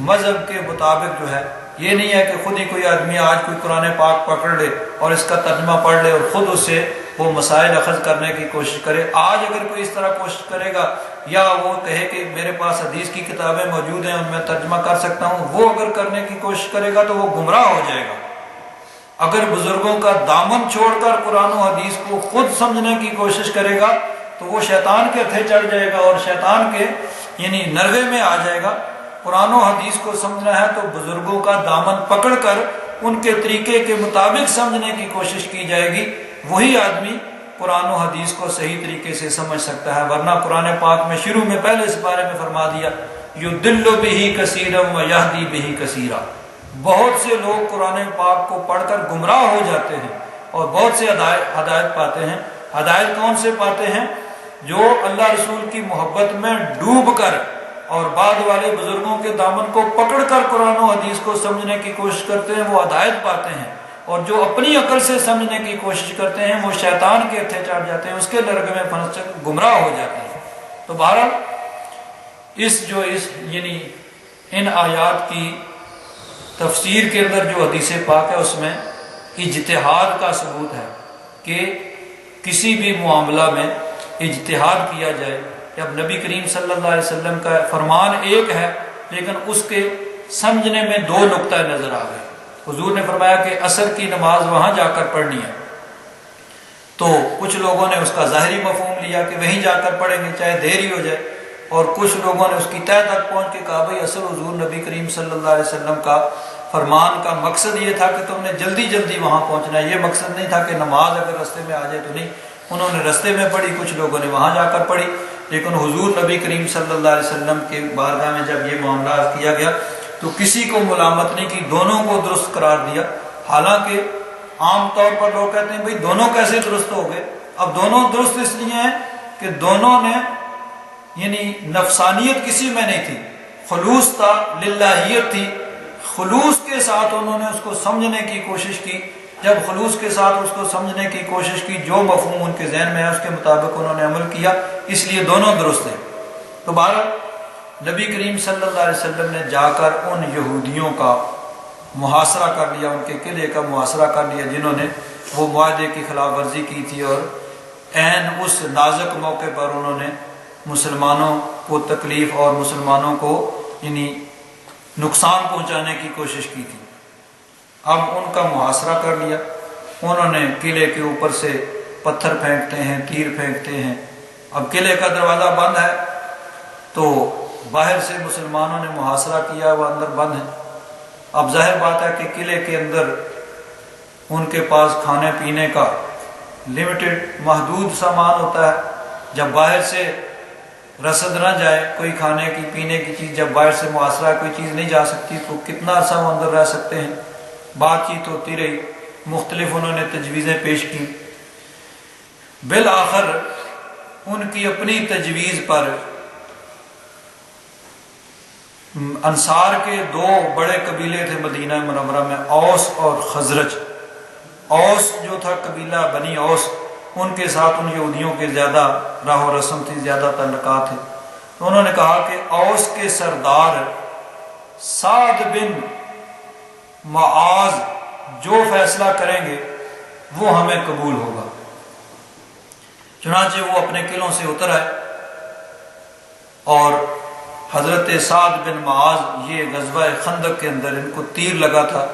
مذہب کے مطابق جو ہے، یہ نہیں ہے کہ خود ہی کوئی آدمی آج کوئی قرآن پاک پکڑ لے اور اس کا ترجمہ پڑھ لے اور خود اسے وہ مسائل اخذ کرنے کی کوشش کرے۔ آج اگر کوئی اس طرح کوشش کرے گا، یا وہ کہے کہ میرے پاس حدیث کی کتابیں موجود ہیں اور میں ترجمہ کر سکتا ہوں، وہ اگر کرنے کی کوشش کرے گا تو وہ گمراہ ہو جائے گا۔ اگر بزرگوں کا دامن چھوڑ کر قرآن و حدیث کو خود سمجھنے کی کوشش کرے گا تو وہ شیطان کے ہتھے چڑھ جائے گا، اور شیطان کے یعنی نروے میں آ جائے گا۔ قرآن و حدیث کو سمجھنا ہے تو بزرگوں کا دامن پکڑ کر ان کے طریقے کے مطابق سمجھنے کی کوشش کی جائے گی، وہی آدمی قرآن و حدیث کو صحیح طریقے سے سمجھ سکتا ہے۔ ورنہ قرآن پاک میں شروع میں پہلے اس بارے میں فرما دیا، یضل بہ کثیرا ویہدی بہ کثیرا، بہت سے لوگ قرآن پاک کو پڑھ کر گمراہ ہو جاتے ہیں اور بہت سے ہدایت پاتے ہیں۔ ہدایت کون سے پاتے ہیں؟ جو اللہ رسول کی محبت میں ڈوب کر اور بعد والے بزرگوں کے دامن کو پکڑ کر قرآن و حدیث کو سمجھنے کی کوشش کرتے ہیں، وہ ہدایت پاتے ہیں، اور جو اپنی عقل سے سمجھنے کی کوشش کرتے ہیں وہ شیطان کے ہتھے چڑھ جاتے ہیں، اس کے نرگ میں پھنس کر گمراہ ہو جاتے ہیں۔ تو بہرحال اس یعنی ان آیات کی تفسیر کے اندر جو حدیث پاک ہے اس میں اجتہاد کا ثبوت ہے کہ کسی بھی معاملہ میں اجتہاد کیا جائے۔ جب نبی کریم صلی اللہ علیہ وسلم کا فرمان ایک ہے لیکن اس کے سمجھنے میں 2 نقطہ نظر آ گئے۔ حضور نے فرمایا کہ عصر کی نماز وہاں جا کر پڑھنی ہے، تو کچھ لوگوں نے اس کا ظاہری مفہوم لیا کہ وہیں جا کر پڑھیں گے چاہے دیر ہی ہو جائے، اور کچھ لوگوں نے اس کی تہہ تک پہنچ کے کہا بھائی اصل حضور نبی کریم صلی اللہ علیہ وسلم کا فرمان کا مقصد یہ تھا کہ تم نے جلدی جلدی وہاں پہنچنا ہے، یہ مقصد نہیں تھا کہ نماز اگر رستے میں آ جائے تو نہیں۔ انہوں نے رستے میں پڑھی، کچھ لوگوں نے وہاں جا کر پڑھی، لیکن حضور نبی کریم صلی اللہ علیہ وسلم کے بارگاہ میں جب یہ معاملہ کیا گیا تو کسی کو ملامت نہیں کی، دونوں کو درست قرار دیا۔ حالانکہ عام طور پر لوگ کہتے ہیں بھئی دونوں کیسے درست ہو گئے؟ اب دونوں درست اس لیے ہیں کہ دونوں نے یعنی نفسانیت کسی میں نہیں تھی، خلوص تھا، للہیت تھی، خلوص کے ساتھ انہوں نے اس کو سمجھنے کی کوشش کی۔ جب خلوص کے ساتھ اس کو سمجھنے کی کوشش کی، جو مفہوم ان کے ذہن میں ہے اس کے مطابق انہوں نے عمل کیا، اس لیے دونوں درست ہیں۔ تو بہرحال نبی کریم صلی اللہ علیہ وسلم نے جا کر ان یہودیوں کا محاصرہ کر لیا، ان کے قلعے کا محاصرہ کر لیا جنہوں نے وہ معاہدے کی خلاف ورزی کی تھی، اور عین اس نازک موقع پر انہوں نے مسلمانوں کو تکلیف اور مسلمانوں کو یعنی نقصان پہنچانے کی کوشش کی تھی۔ اب ان کا محاصرہ کر لیا، انہوں نے قلعے کے اوپر سے پتھر پھینکتے ہیں، تیر پھینکتے ہیں۔ اب قلعے کا دروازہ بند ہے تو باہر سے مسلمانوں نے محاصرہ کیا، وہ اندر بند ہیں۔ اب ظاہر بات ہے کہ قلعے کے اندر ان کے پاس کھانے پینے کا لمیٹڈ محدود سامان ہوتا ہے، جب باہر سے رسد نہ جائے کوئی کھانے کی پینے کی چیز، جب باہر سے محاصرہ کوئی چیز نہیں جا سکتی تو کتنا عرصہ وہ اندر رہ سکتے ہیں؟ بات چیت ہوتی رہی، مختلف انہوں نے تجویزیں پیش کی، بالآخر ان کی اپنی تجویز پر انصار کے دو بڑے قبیلے تھے مدینہ منورہ میں، اوس اور خزرج۔ اوس جو تھا قبیلہ بنی اوس، ان کے ساتھ ان یہودیوں کے زیادہ راہ و رسم تھی، زیادہ تعلقات تھے۔ تو انہوں نے کہا کہ اوس کے سردار سعد بن معاذ جو فیصلہ کریں گے وہ ہمیں قبول ہوگا۔ چنانچہ وہ اپنے قلعوں سے اتر آئے، اور حضرت سعد بن معاذ یہ غزوہ خندق کے اندر ان کو تیر لگا تھا،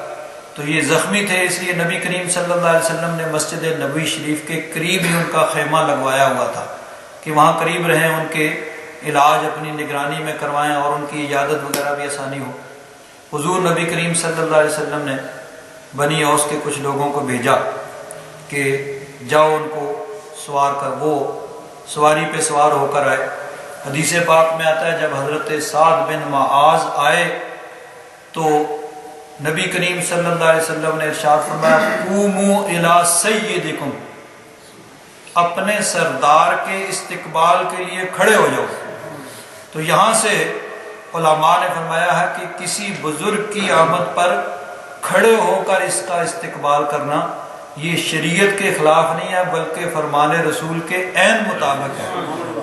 تو یہ زخمی تھے، اس لیے نبی کریم صلی اللہ علیہ وسلم نے مسجد نبوی شریف کے قریب ہی ان کا خیمہ لگوایا ہوا تھا کہ وہاں قریب رہیں، ان کے علاج اپنی نگرانی میں کروائیں اور ان کی عیادت وغیرہ بھی آسانی ہو۔ حضور نبی کریم صلی اللہ علیہ وسلم نے بنی اوس کے کچھ لوگوں کو بھیجا کہ جاؤ ان کو سوار کر، وہ سواری پہ سوار ہو کر آئے۔ حدیث پاک میں آتا ہے جب حضرت سعد بن معاذ آئے تو نبی کریم صلی اللہ علیہ وسلم نے ارشاد فرمایا قوموا الی سیدکم، اپنے سردار کے استقبال کے لیے کھڑے ہو جاؤ۔ تو یہاں سے علماء نے فرمایا ہے کہ کسی بزرگ کی آمد پر کھڑے ہو کر اس کا استقبال کرنا یہ شریعت کے خلاف نہیں ہے، بلکہ فرمان رسول کے عین مطابق ہے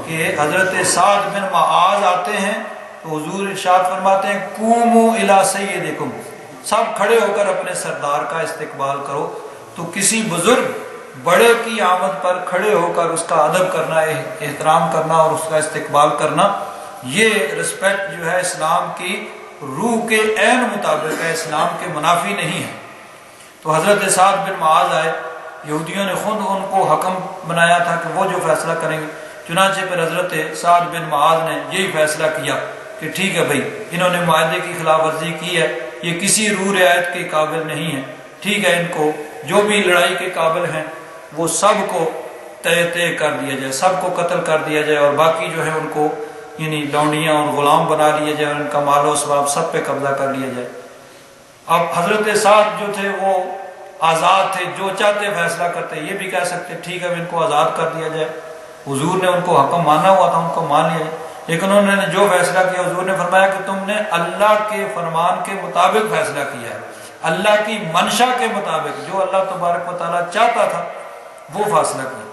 کہ حضرت سعد بن معاذ آتے ہیں تو حضور ارشاد فرماتے ہیں قوموا الی سیدکم، سب کھڑے ہو کر اپنے سردار کا استقبال کرو۔ تو کسی بزرگ بڑے کی آمد پر کھڑے ہو کر اس کا ادب کرنا، احترام کرنا اور اس کا استقبال کرنا، یہ رسپیکٹ جو ہے اسلام کی روح کے عین مطابق ہے، اسلام کے منافی نہیں ہے۔ تو حضرت سعد بن معاذ آئے، یہودیوں نے خود ان کو حکم بنایا تھا کہ وہ جو فیصلہ کریں گے، چنانچہ پھر حضرت سعد بن معاذ نے یہی فیصلہ کیا کہ ٹھیک ہے بھائی، انہوں نے معاہدے کی خلاف ورزی کی ہے، یہ کسی روح رعایت کے قابل نہیں ہے، ٹھیک ہے، ان کو جو بھی لڑائی کے قابل ہیں وہ سب کو طے کر دیا جائے، سب کو قتل کر دیا جائے، اور باقی جو ہے ان کو یعنی لونڈیاں اور غلام بنا لیے جائے، ان کا مال و اسباب سب پہ قبضہ کر لیا جائے۔ اب حضرت سعد جو تھے وہ آزاد تھے، جو چاہتے فیصلہ کرتے، یہ بھی کہہ سکتے ٹھیک ہے ان کو آزاد کر دیا جائے، حضور نے ان کو حکم مانا ہوا تھا، ان کو مان لیا جائے، لیکن انہوں نے جو فیصلہ کیا حضور نے فرمایا کہ تم نے اللہ کے فرمان کے مطابق فیصلہ کیا ہے، اللہ کی منشا کے مطابق، جو اللہ تبارک و تعالیٰ چاہتا تھا وہ فیصلہ کیا۔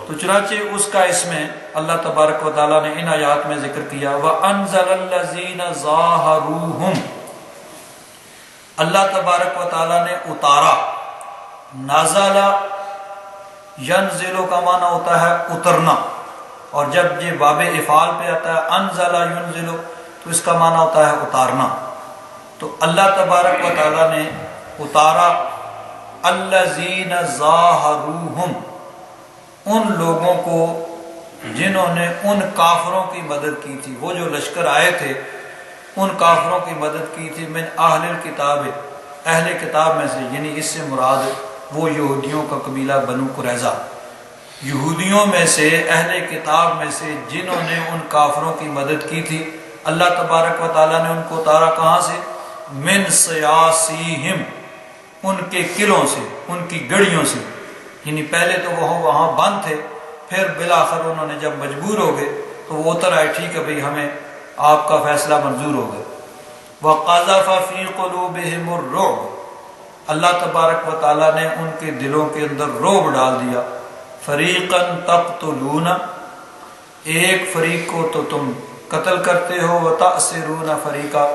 تو چنانچہ اس کا اس میں اللہ تبارک و تعالیٰ نے ان آیات میں ذکر کیا وَأَنزَلَ الَّذِينَ ظَاهَرُوهُمْ، اللہ تبارک و تعالیٰ نے اتارا، نازل ینزل کا معنی ہوتا ہے اترنا، اور جب یہ باب افعال پہ آتا ہے انزل ینزل تو اس کا معنی ہوتا ہے اتارنا۔ تو اللہ تبارک و تعالیٰ نے اتارا الذین ظاہروہم، ان لوگوں کو جنہوں نے ان کافروں کی مدد کی تھی، وہ جو لشکر آئے تھے ان کافروں کی مدد کی تھی، من اہل الکتاب، اہل کتاب میں سے، یعنی اس سے مراد وہ یہودیوں کا قبیلہ بنو قریظہ، یہودیوں میں سے اہل کتاب میں سے جنہوں نے ان کافروں کی مدد کی تھی، اللہ تبارک و تعالیٰ نے ان کو اتارا کہاں سے؟ من سیاسیہم، ان کے قلعوں سے، ان کی گڑھیوں سے، یعنی پہلے تو وہ وہاں بند تھے، پھر بالآخر انہوں نے جب مجبور ہو گئے تو وہ اتر آئے، ٹھیک ہے بھئی ہمیں آپ کا فیصلہ منظور ہو گیا۔ وَقَذَفَ فِي قُلُوبِهِمُ الرُّعْبَ، اللہ تبارک و تعالیٰ نے ان کے دلوں کے اندر رعب ڈال دیا۔ فَرِيقًا تَقْتُلُونَ، ایک فریق کو تو تم قتل کرتے ہو، وَتَأْسِرُونَ فَرِيقًا،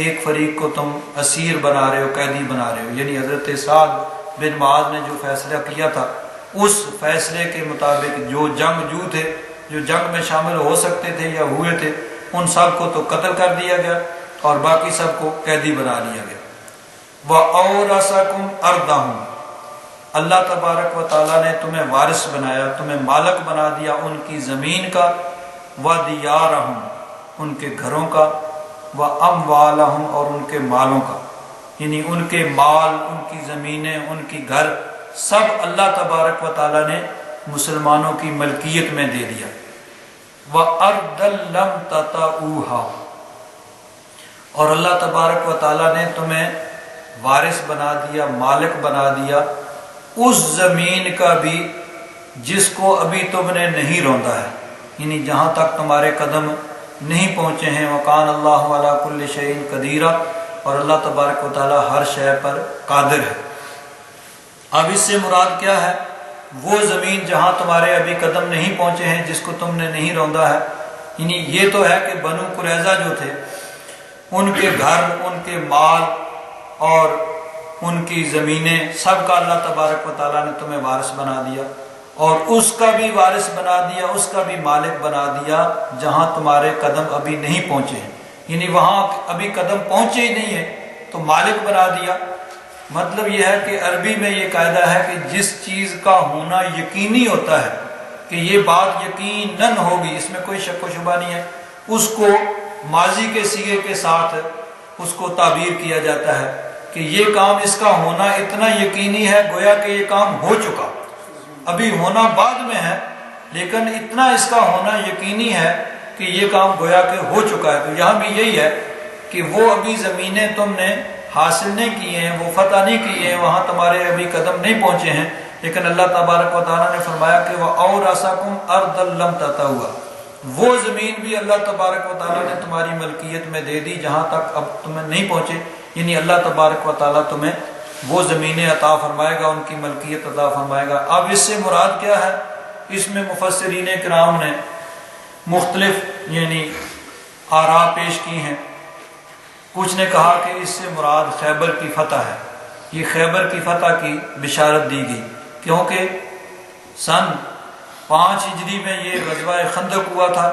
ایک فریق کو تم اسیر بنا رہے ہو، قیدی بنا رہے ہو۔ یعنی حضرت سعد بن معاذ نے جو فیصلہ کیا تھا اس فیصلے کے مطابق جو جنگجو تھے، جو جنگ میں شامل ہو سکتے تھے یا ہوئے تھے، ان سب کو تو قتل کر دیا گیا اور باقی سب کو قیدی بنا لیا گیا۔ وَأَوْرَثَكُمْ أَرْضَهُمْ، اللہ تبارک و تعالیٰ نے تمہیں وارث بنایا، تمہیں مالک بنا دیا ان کی زمین کا، وَدِيَارَهُمْ، ان کے گھروں کا، وَأَمْوَالَهُمْ، اور ان کے مالوں کا، یعنی ان کے مال، ان کی زمینیں، ان کی گھر، سب اللہ تبارک و تعالیٰ نے مسلمانوں کی ملکیت میں دے دیا۔ وَأَرْضًا لَمْ تَطَئُوهَا، اور اللہ تبارک و تعالیٰ نے تمہیں وارث بنا دیا، مالک بنا دیا اس زمین کا بھی جس کو ابھی تم نے نہیں روندا ہے، یعنی جہاں تک تمہارے قدم نہیں پہنچے ہیں۔ وَقَانَ اللَّهُ عَلَىٰ كُلِّ شَيْءٍ قَدِيرًا، اور اللہ تبارک و تعالیٰ ہر شے پر قادر ہے۔ اب اس سے مراد کیا ہے؟ وہ زمین جہاں تمہارے ابھی قدم نہیں پہنچے ہیں، جس کو تم نے نہیں روندا ہے، یعنی یہ تو ہے کہ بنو قریظہ جو تھے ان کے گھر، ان کے مال اور ان کی زمینیں سب کا اللہ تبارک و تعالیٰ نے تمہیں وارث بنا دیا، اور اس کا بھی وارث بنا دیا، اس کا بھی مالک بنا دیا جہاں تمہارے قدم ابھی نہیں پہنچے ہیں، یعنی وہاں ابھی قدم پہنچے ہی نہیں ہے تو مالک بنا دیا۔ مطلب یہ ہے کہ عربی میں یہ قاعدہ ہے کہ جس چیز کا ہونا یقینی ہوتا ہے کہ یہ بات یقیناً ہوگی، اس میں کوئی شک و شبہ نہیں ہے، اس کو ماضی کے صیغے کے ساتھ اس کو تعبیر کیا جاتا ہے کہ یہ کام اس کا ہونا اتنا یقینی ہے گویا کہ یہ کام ہو چکا، ابھی ہونا بعد میں ہے لیکن اتنا اس کا ہونا یقینی ہے کہ یہ کام گویا کہ ہو چکا ہے۔ تو یہاں بھی یہی ہے کہ وہ ابھی زمینیں تم نے حاصل نہیں کی ہیں، وہ فتح نہیں کی ہیں، وہاں تمہارے ابھی قدم نہیں پہنچے ہیں، لیکن اللہ تبارک و تعالیٰ نے فرمایا کہ وَأَوْرَثَكُمْ أَرْضًا لَمْ تَطَئُوهَا، وہ زمین بھی اللہ تبارک و تعالیٰ نے تمہاری ملکیت میں دے دی جہاں تک اب تمہیں نہیں پہنچے، یعنی اللہ تبارک و تعالیٰ تمہیں وہ زمینیں عطا فرمائے گا، ان کی ملکیت عطا فرمائے گا۔ اب اس سے مراد کیا ہے؟ اس میں مفسرین کرام نے مختلف یعنی آراء پیش کی ہیں۔ کچھ نے کہا کہ اس سے مراد خیبر کی فتح ہے، یہ خیبر کی فتح کی بشارت دی گئی کیونکہ سن 5 ہجری میں یہ غزوہ خندق ہوا تھا،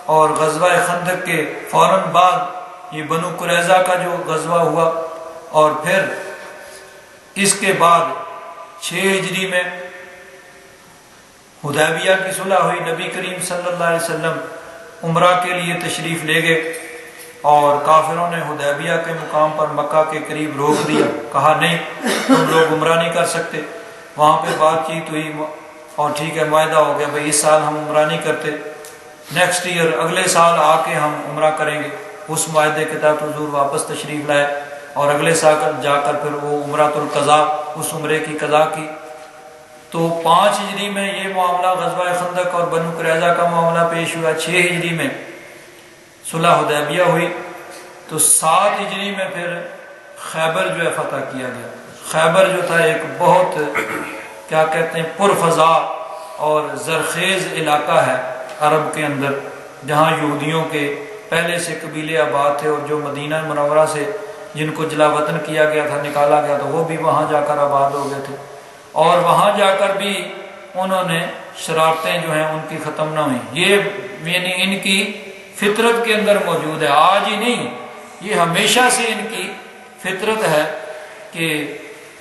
اور غزوہ خندق کے فوراً بعد یہ بنو قریظہ کا جو غزوہ ہوا، اور پھر اس کے بعد 6 ہجری میں حدیبیہ کی صلح ہوئی، نبی کریم صلی اللہ علیہ وسلم عمرہ کے لیے تشریف لے گئے، اور کافروں نے حدیبیہ کے مقام پر مکہ کے قریب روک دیا، کہا نہیں تم لوگ عمرہ نہیں کر سکتے۔ وہاں پہ بات چیت ہوئی اور ٹھیک ہے معاہدہ ہو گیا بھائی اس سال ہم عمرہ نہیں کرتے، نیکسٹ ایئر اگلے سال آ کے ہم عمرہ کریں گے۔ اس معاہدے کے تحت حضور واپس تشریف لائے، اور اگلے سال جا کر پھر وہ عمرۃ القضاء، اس عمرے کی قضا کی۔ تو 5 ہجری میں یہ معاملہ غزوہ خندق اور بنو قریظہ کا معاملہ پیش ہوا، 6 ہجری میں صلح حدیبیہ ہوئی، تو 7 ہجری میں پھر خیبر جو ہے فتح کیا گیا۔ خیبر جو تھا ایک بہت کیا کہتے ہیں پرفضا اور زرخیز علاقہ ہے عرب کے اندر، جہاں یہودیوں کے پہلے سے قبیلے آباد تھے، اور جو مدینہ منورہ سے جن کو جلا وطن کیا گیا تھا، نکالا گیا تھا، وہ بھی وہاں جا کر آباد ہو گئے تھے، اور وہاں جا کر بھی انہوں نے شرارتیں جو ہیں ان کی ختم نہ ہوئیں۔ یہ یعنی ان کی فطرت کے اندر موجود ہے، آج ہی نہیں، یہ ہمیشہ سے ان کی فطرت ہے کہ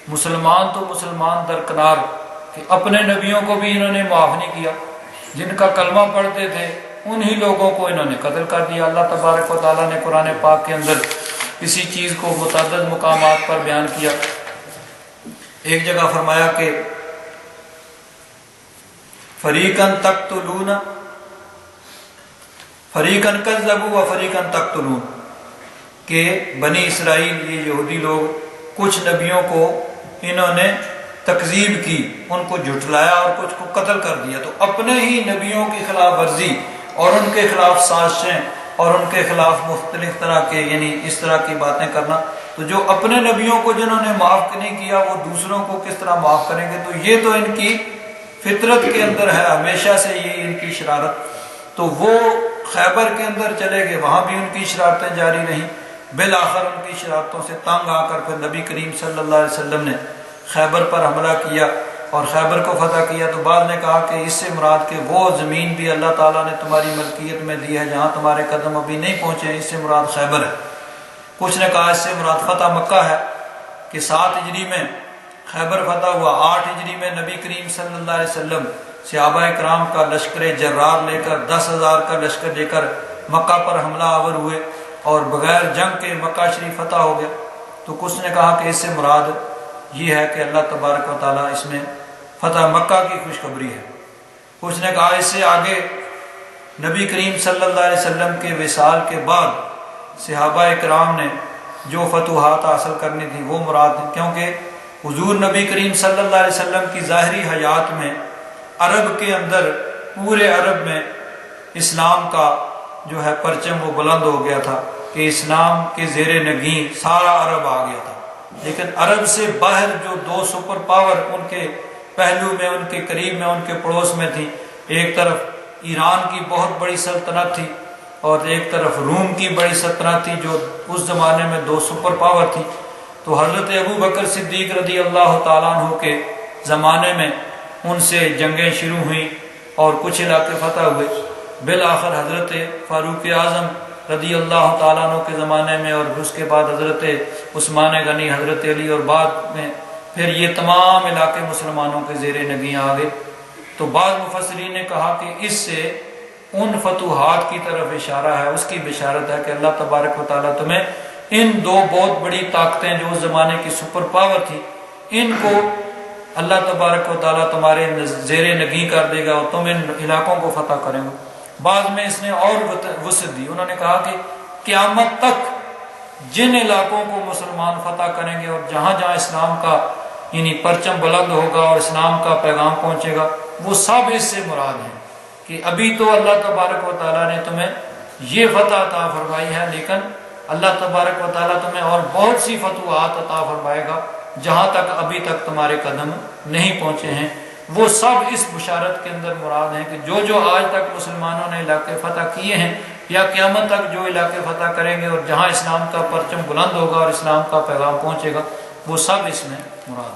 مسلمان تو مسلمان درکنار، کہ اپنے نبیوں کو بھی انہوں نے معاف نہیں کیا، جن کا کلمہ پڑھتے تھے انہی لوگوں کو انہوں نے قتل کر دیا۔ اللہ تبارک و تعالیٰ نے قرآن پاک کے اندر اسی چیز کو متعدد مقامات پر بیان کیا۔ ایک جگہ فرمایا کہ فریقاً تقتلون فریقاً کذبوا و فریقاً تقتلون، کہ بنی اسرائیل یہ یہودی لوگ کچھ نبیوں کو انہوں نے تکذیب کی، ان کو جھٹلایا اور کچھ کو قتل کر دیا۔ تو اپنے ہی نبیوں کی خلاف ورزی اور ان کے خلاف سازشیں اور ان کے خلاف مختلف طرح کے یعنی اس طرح کی باتیں کرنا، تو جو اپنے نبیوں کو جنہوں نے معاف نہیں کیا وہ دوسروں کو کس طرح معاف کریں گے؟ تو یہ تو ان کی فطرت کے اندر ہے، ہمیشہ سے یہ ان کی شرارت۔ تو وہ خیبر کے اندر چلے گئے، وہاں بھی ان کی شرارتیں جاری رہیں، بالآخر ان کی شرارتوں سے تنگ آ کر پھر نبی کریم صلی اللہ علیہ وسلم نے خیبر پر حملہ کیا اور خیبر کو فتح کیا۔ تو بعض نے کہا کہ اس سے مراد کہ وہ زمین بھی اللہ تعالیٰ نے تمہاری ملکیت میں دی ہے جہاں تمہارے قدم ابھی نہیں پہنچے ہیں، اس سے مراد خیبر ہے۔ کچھ نے کہا اس سے مراد فتح مکہ ہے کہ 7 ہجری میں خیبر فتح ہوا، 8 ہجری میں نبی کریم صلی اللہ علیہ وسلم صحابہ کرام کا لشکر جرار لے کر 10,000 کا لشکر لے کر مکہ پر حملہ آور ہوئے اور بغیر جنگ کے مکہ شریف فتح ہو گیا۔ تو کچھ نے کہا کہ اس سے مراد یہ ہے کہ اللہ تبارک و تعالیٰ اس میں فتح مکہ کی خوشخبری ہے۔ کچھ نے کہا اس سے آگے نبی کریم صلی اللہ علیہ وسلم کے وصال کے بعد صحابہ کرام نے جو فتوحات حاصل کرنی تھی وہ مراد ہیں، کیونکہ حضور نبی کریم صلی اللہ علیہ وسلم کی ظاہری حیات میں عرب کے اندر پورے عرب میں اسلام کا جو ہے پرچم وہ بلند ہو گیا تھا کہ اسلام کے زیر نگین سارا عرب آ گیا تھا، لیکن عرب سے باہر جو دو سپر پاور ان کے پہلو میں، ان کے قریب میں، ان کے پڑوس میں تھی، ایک طرف ایران کی بہت بڑی سلطنت تھی اور ایک طرف روم کی بڑی سلطنت تھی جو اس زمانے میں دو سپر پاور تھی۔ تو حضرت ابو بکر صدیق رضی اللہ تعالیٰ عنہ کے زمانے میں ان سے جنگیں شروع ہوئیں اور کچھ علاقے فتح ہوئے۔ بالآخر حضرت فاروق اعظم رضی اللہ تعالیٰ عنہ کے زمانے میں اور اس کے بعد حضرت عثمان غنی، حضرت علی اور بعد میں پھر یہ تمام علاقے مسلمانوں کے زیر نگیں آ گئے۔ تو بعض مفسرین نے کہا کہ اس سے ان فتوحات کی طرف اشارہ ہے، اس کی بشارت ہے کہ اللہ تبارک و تعالیٰ تمہیں ان دو بہت بڑی طاقتیں جو اس زمانے کی سپر پاور تھی، ان کو اللہ تبارک و تعالیٰ تمہارے زیر نگیں کر دے گا اور تم ان علاقوں کو فتح کریں گے۔ بعض میں اس نے اور وسعت دی، انہوں نے کہا کہ قیامت تک جن علاقوں کو مسلمان فتح کریں گے اور جہاں جہاں اسلام کا یعنی پرچم بلند ہوگا اور اسلام کا پیغام پہنچے گا، وہ سب اس سے مراد ہیں کہ ابھی تو اللہ تبارک و تعالیٰ نے تمہیں یہ فتح عطا فرمائی ہے، لیکن اللہ تبارک و تعالیٰ تمہیں اور بہت سی فتوحات عطا فرمائے گا جہاں تک ابھی تک تمہارے قدم نہیں پہنچے ہیں۔ وہ سب اس بشارت کے اندر مراد ہیں کہ جو آج تک مسلمانوں نے علاقے فتح کیے ہیں یا قیامت تک جو علاقے فتح کریں گے اور جہاں اسلام کا پرچم بلند ہوگا اور اسلام کا پیغام پہنچے گا، وہ سب اس میں مراد ہیں۔